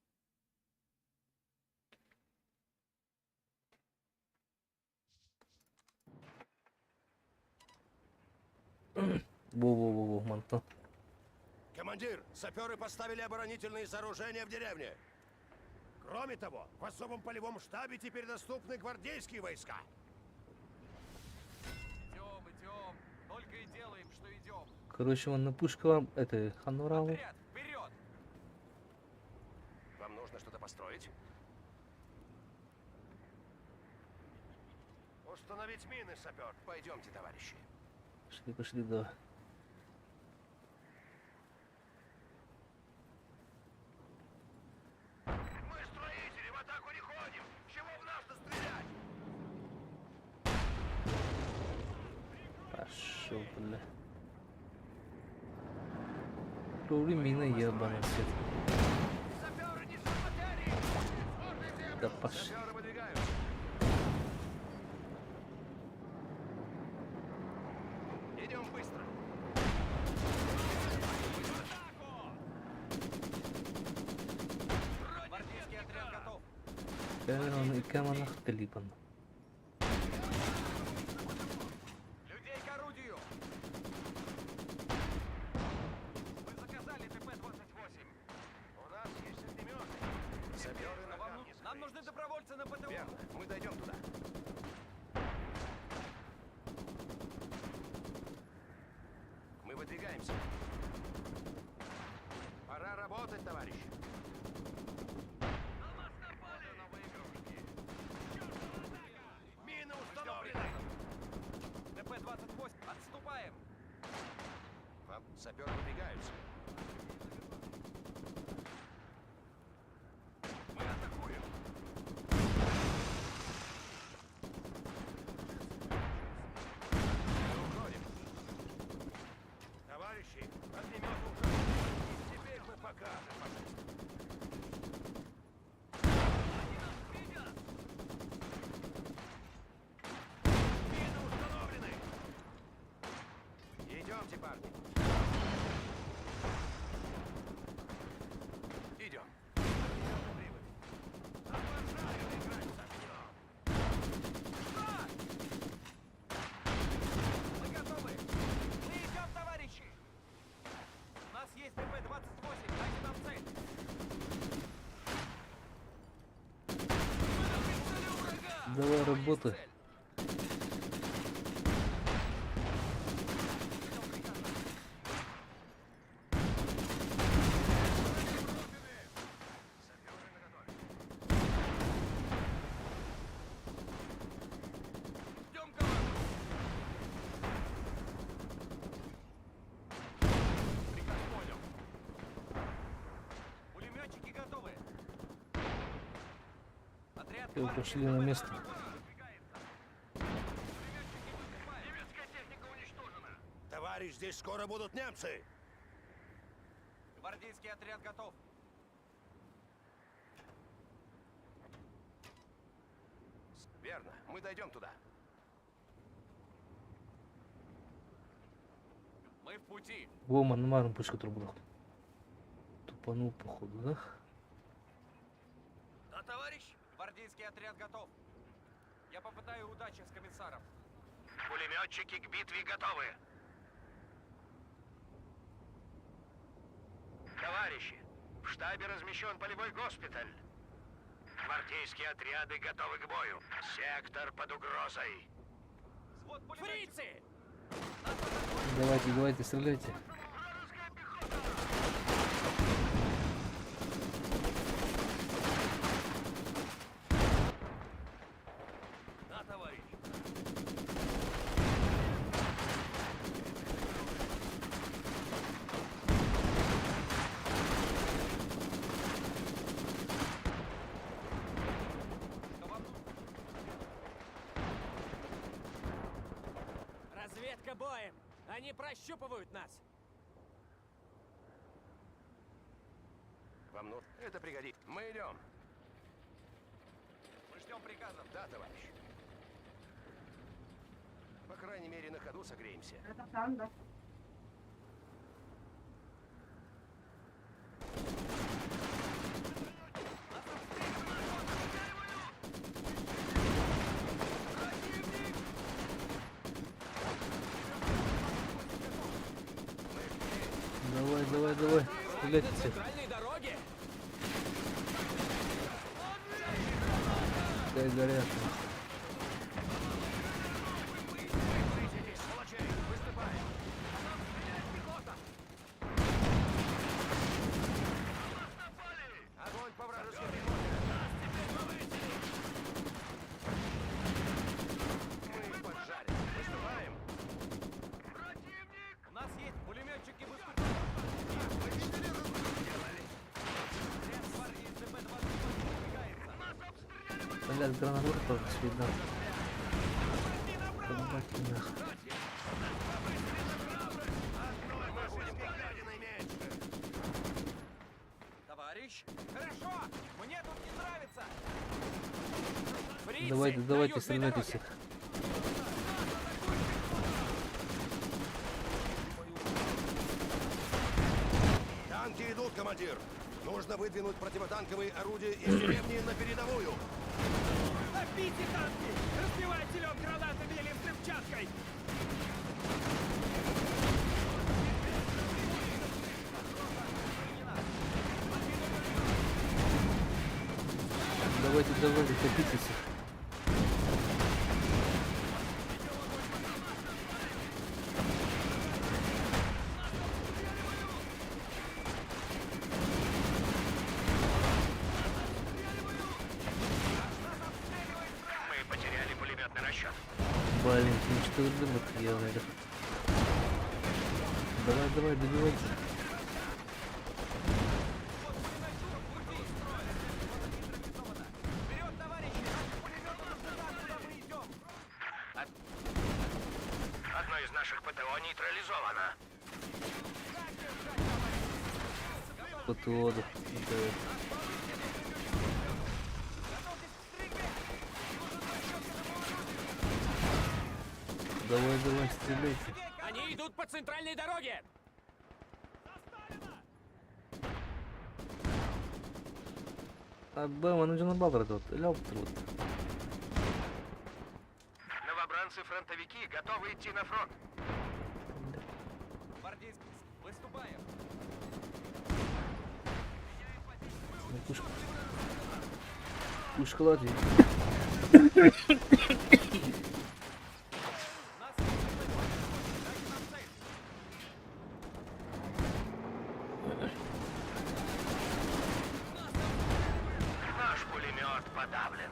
Во-во-во, манта. Командир, саперы поставили оборонительные сооружения в деревне. Кроме того, в особом полевом штабе теперь доступны гвардейские войска. Идем. Только и делаем, что идем. Короче, вон на пушка вам, это, хануралу. Отряд, вперед! Вам нужно что-то построить? Установить мины, сапер. Пойдемте, товарищи. Пошли, да. Мы строители, в атаку не ходим. Чего в нас-то стрелять? Пошел, бля. Рули мина ебаный свет. Саперы несут потери! Сложная земля! Да пошли. Саперы выдвигаются! Идем быстро! Гвардейский отряд готов. Кэмерон и Кэмонах Талибан. Людей к орудию! Мы заказали ТП-28. У нас есть огнеметы. Саперы на Вам камне нам нужны добровольцы на ПТУ. Верно, мы дойдем туда. Мы выдвигаемся. Пора работать, товарищи. Мины установлены. ТП-28. Отступаем. Саперы выдвигаются. Мы атакуем. Мы уходим. Товарищи, огнемет уже. Теперь мы покажем, пожалуйста. Мины установлены. Идемте, парни. Идем. Обожаю играть с огнем. Мы готовы. Мы идем, товарищи. У нас есть ТП-28. Дайте нам цель. Давай работай. Все, пошли на место. Немецкая техника уничтожена. Товарищ, здесь скоро будут немцы. Гвардейский отряд готов. Верно, мы дойдем туда. Мы в пути. Во, манмаром пушка трубла. Тупанул походу, да? Да, товарищ! Гвардейский отряд готов. Я попытаю удачи с комиссаром. Пулеметчики к битве готовы. Товарищи, в штабе размещен полевой госпиталь. Гвардейские отряды готовы к бою. Сектор под угрозой. Взвод пулеметчиков. Фрицы! Давайте, давайте, стреляйте. Да, товарищ! Что вам нужно? Разведка боем! Они прощупывают нас! Вам нужно? Это пригодится. Мы идем. Мы ждем приказов. Да, товарищ. По крайней мере, на ходу согреемся. Давай, давай, давай. Стреляйте все. Центральной дороге! Дай горят. Огонь по вражеской пехоте. Мы поджарим. Выступаем. У нас есть пулеметчики выступают. Отряд гвардии СДП-28 выдвигается. Блядь, гранату видно. Собаки нахуй. Мы будем краденой меч. Товарищ! Хорошо! Мне тут не нравится! Фрицы! Давайте, на давайте, южной стреляйте дороге! всех. Танки идут, командир. Нужно выдвинуть противотанковые орудия из деревни на передовую. Топите танки! Разбивайте лед гранатами или взрывчаткой! Давайте, давайте, топите всех. Мы потеряли пулеметный расчет. Блин, ну что вы думаете, я говорю. Давай, давай, добивайте. Вперед, товарищи! Наши пулеметы нужны там, куда мы идем! Одно из наших ПТО нейтрализовано. ПТО, да. Давай, давай, стреляйте. Они идут по центральной дороге! А Бэм, он уже на Бабра тут. Ляп тут. Новобранцы-фронтовики готовы идти на фронт. Гвардейский, выступаем! Ну, пушка. Пушка Латвии. Нас есть СДП-28, дайте нам цель! Наш пулемет подавлен.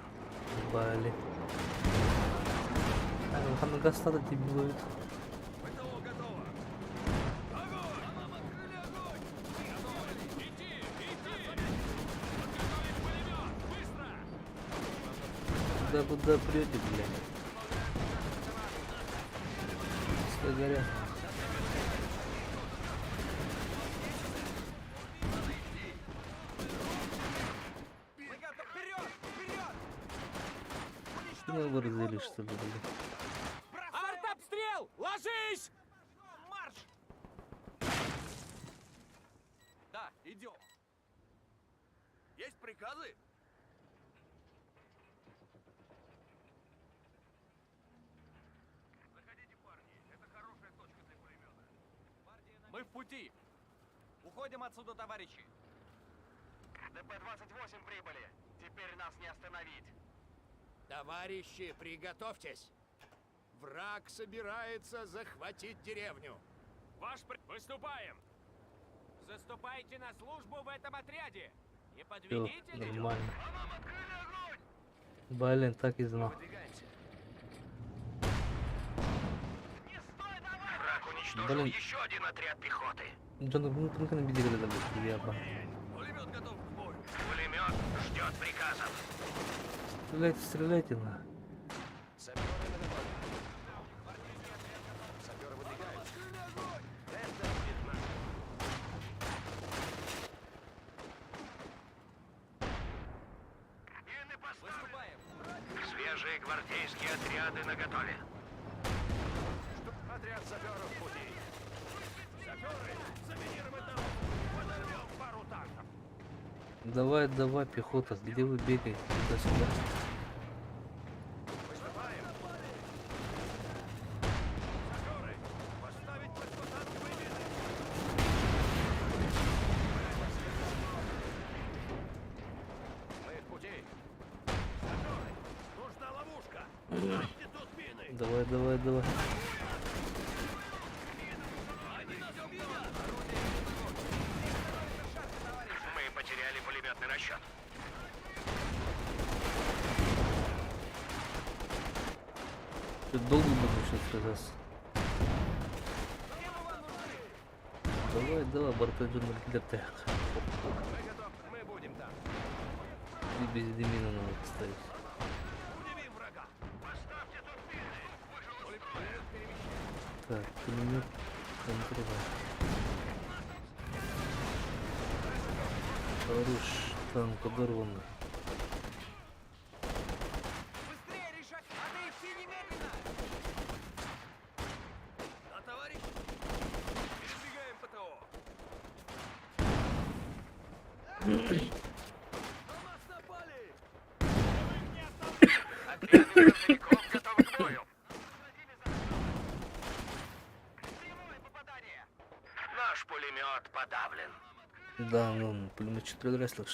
Бали. А, ну гастата тебе будет. ПТО готово. Куда прете, блядь? Что горят? Мы готовы! Вперед! Вперед! Меня выразили, что ли, блядь? Артобстрел! Ложись! Марш! Да, идем. Есть приказы? Заходите, парни. Это хорошая точка для пулемета. Мы в пути. Уходим отсюда, товарищи. ДП-28 прибыли. Теперь нас не остановить. Товарищи, приготовьтесь. Враг собирается захватить деревню. Выступаем! Заступайте на службу в этом отряде! Не Все, подведите людей! нормально. По нам открыли огонь! Блин, так и знал. Выдвигаемся. Не стой, давай! Враг уничтожил Блин. еще один отряд пехоты. Джон, ну ты на беде когда будет приятно. Пулемет готов к бою. Пулемет ждет приказов. Стреляйте на. Саперы на дороге. Саперы выдвигаются. Это видно. Мины поставлены. Выступаем. Свежие гвардейские отряды наготове. Отряд саперов в пути. Саперы, заминировать дорогу. Подорвем пару танков. Давай, пехота, где вы бегаете? Туда-сюда. Выступаем. Саперы, поставить противотанковые мины. Мы в пути. Саперы, нужна ловушка. Ставьте тут мины. Давай. Мы потеряли пулеметный расчет. Ты долго будешь сейчас казаться? Давай, борта Джон для тех. Мы готовы. Мы будем там. И без демина надо поставить. Удивим врага. Поставьте тут мины. Так, пулемет контроль. Хорош, танк подорванный. Быстрее, Ришак! Надо идти немедленно! А товарищ? Передвигаем ПТО. На нас напали! Отряды фронтовиков готовы к бою. Прямое попадание. Наш пулемет подавлен. Да, ну, пулемет 4 раз что ли?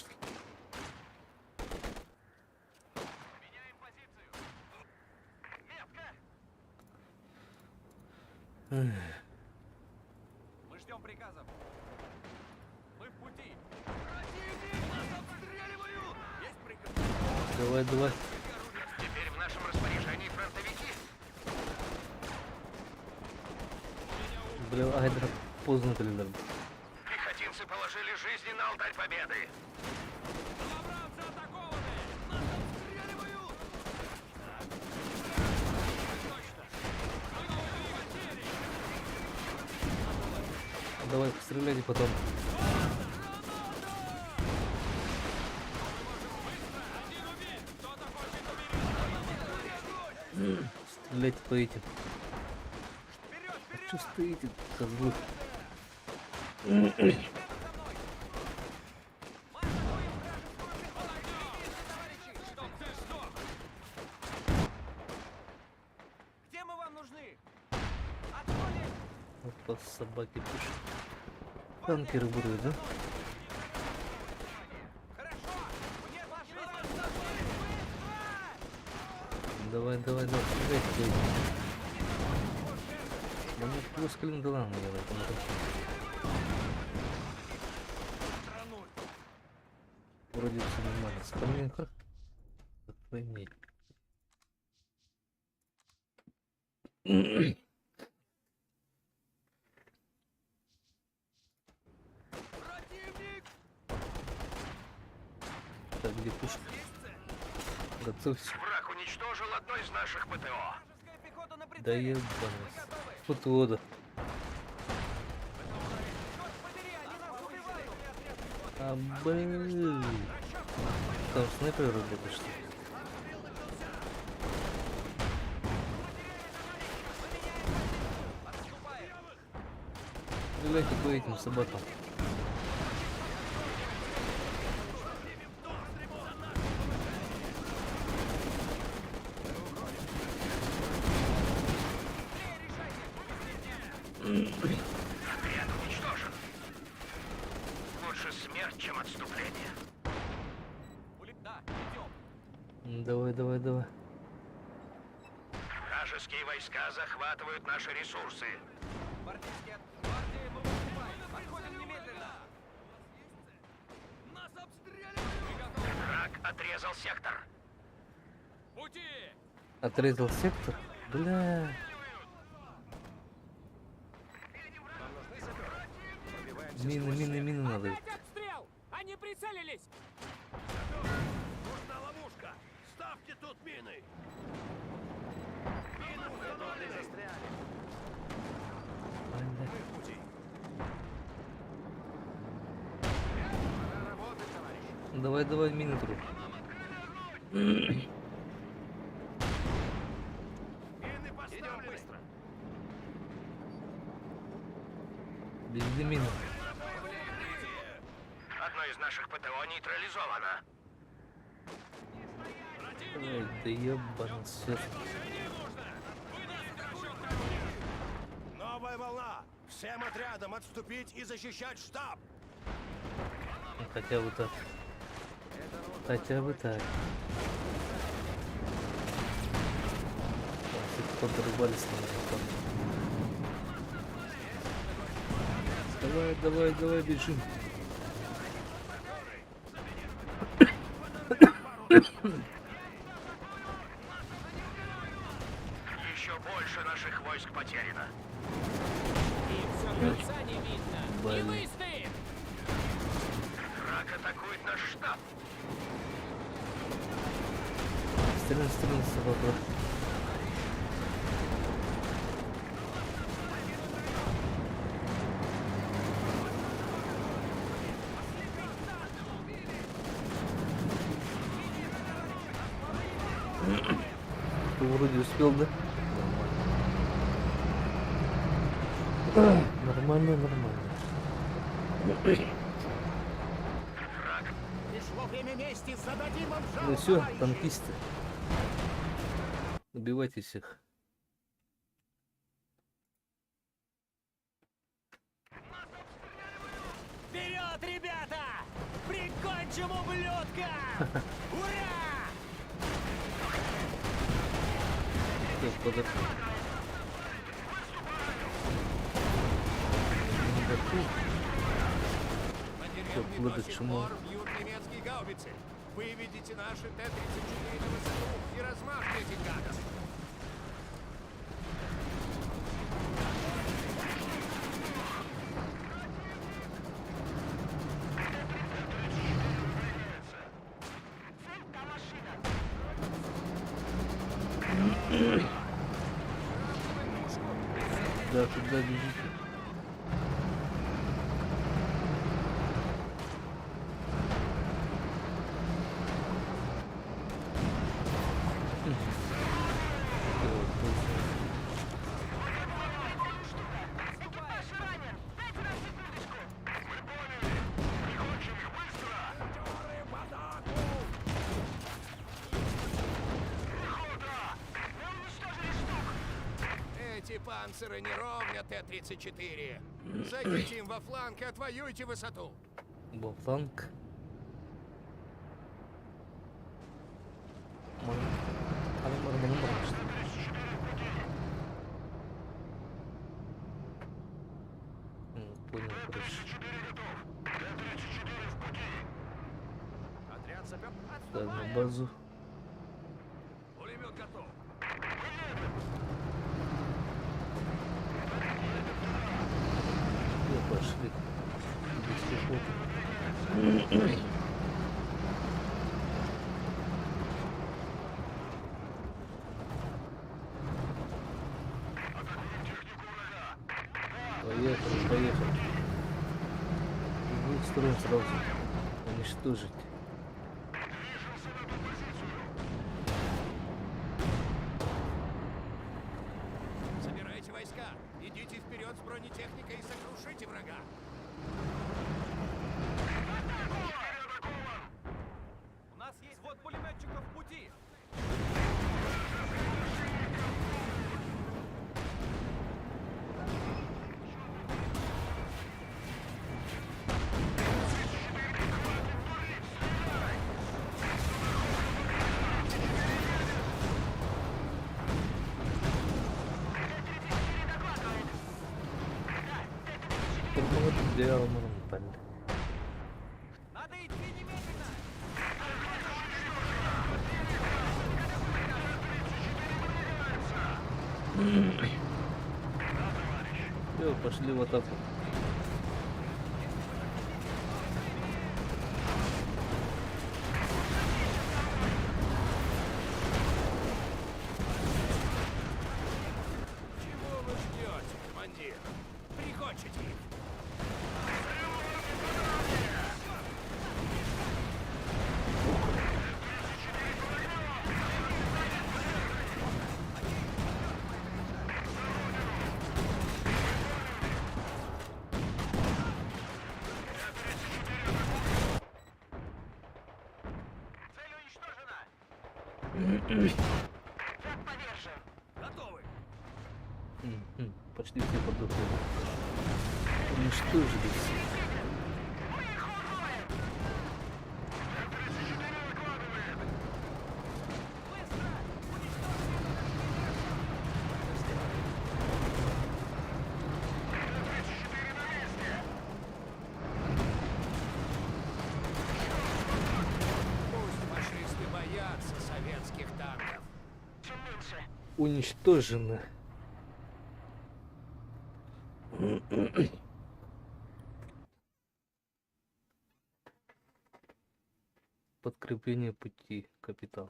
Меняем позицию. Метка. Мы ждем приказов. Мы в пути. Противник, нас обстреливают! Есть приказ. Давай. Теперь в нашем распоряжении фронтовики. Бля, Айдра поздно тогда. Пехотинцы положили жизни на алтарь победы. Новобранцы атакованы! Нас обстреливают! Давай, стреляйте потом. Стреляйте по этим. Что стоите, козлы? Где мы вам нужны? Отходим! Вот по собаке пишут. Танкеры будут, да? Хорошо! Мне пошли! Давай, стреляйте по этим. Да мне плюс клиндала, наверное, вроде все нормально. Скромнее как? Пойми. Противник! Так, где пушка? Готовься. Враг уничтожен. одно из наших ПТО. Вражеская пехота на Да прицеле. ебаный. Фотода. Черт подери, они нас убивают! А, блин. Там снайпер работает, что ли? Отступаем! Стреляйте по этим собакам. Отряд уничтожен. Лучше смерть, чем отступление. Да, идем. Давай, давай, давай. Вражеские войска захватывают наши ресурсы. Гвардейские гвардии, мы выступаем. Отходим немедленно. Нас обстреливают! Враг отрезал сектор. Пути! Отрезал сектор. Бля. Мины надо. Опять обстрел! Они прицелились! Нужна ловушка! Ставьте тут мины! Мины установлены! Застряли! Бля. В пути! Работать, товарищ! Давай, давай, мины труп. Мины поставлены! Быстро! Везде мины. Одно из наших ПТО нейтрализовано. Ой, да ебаный свет. Новая волна! Всем отрядам отступить и защищать штаб! Ну, хотя бы так. Хотя бы так. Все подрубались на меня. Давай, давай, давай, бежим. Еще больше наших войск потеряно. Им все конца не видно! Не Блин. выстоим! Враг атакует наш штаб. Стреляй, стреляй, собака. Ты вроде успел, да? Нормально, нормально. Пришло время мести! Зададим вам Ну все, танкисты. Убивайте всех. Вперед, ребята! Прикончим ублюдка! Ура! Всё, подожди. Всё, вплоть до чему. бьют немецкие гаубицы. Выведите наши Т-34 на высоту и размажьте этих гадов. Да, туда бежите. Эти панциры не ровня Т-34. Зайдите им во фланг и отвоюйте высоту. Был фланг. Понял, короче. Отряд сапер. Да, на базу. Пулемет готов. И пошли. Без пехоты. сторон сразу уничтожить. Собирайте войска. Идите вперед с бронетехникой и сокрушите врага. У нас есть взвод пулеметчиков в пути. Как много тут делал, нормально. Надо идти немедленно. Все, пошли в атаку. Чего вы ждете, командир? Прикончите их. Цель уничтожена. Враг повержен. Готовы. Почти все подохли. Уничтожили все. Пусть фашисты боятся советских танков. Чем меньше. Уничтожено. Подкрепление пути, капитан.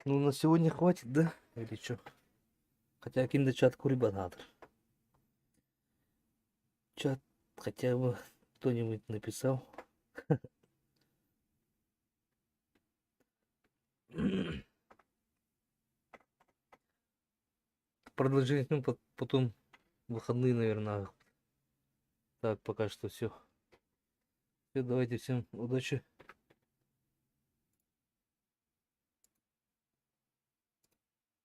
Ну, на сегодня хватит, да? Или что? Хотя киндочат курибанатор. Чат хотя бы кто-нибудь написал. Продолжение, ну, потом выходные, наверное. Так, пока что все. Все, давайте, всем удачи.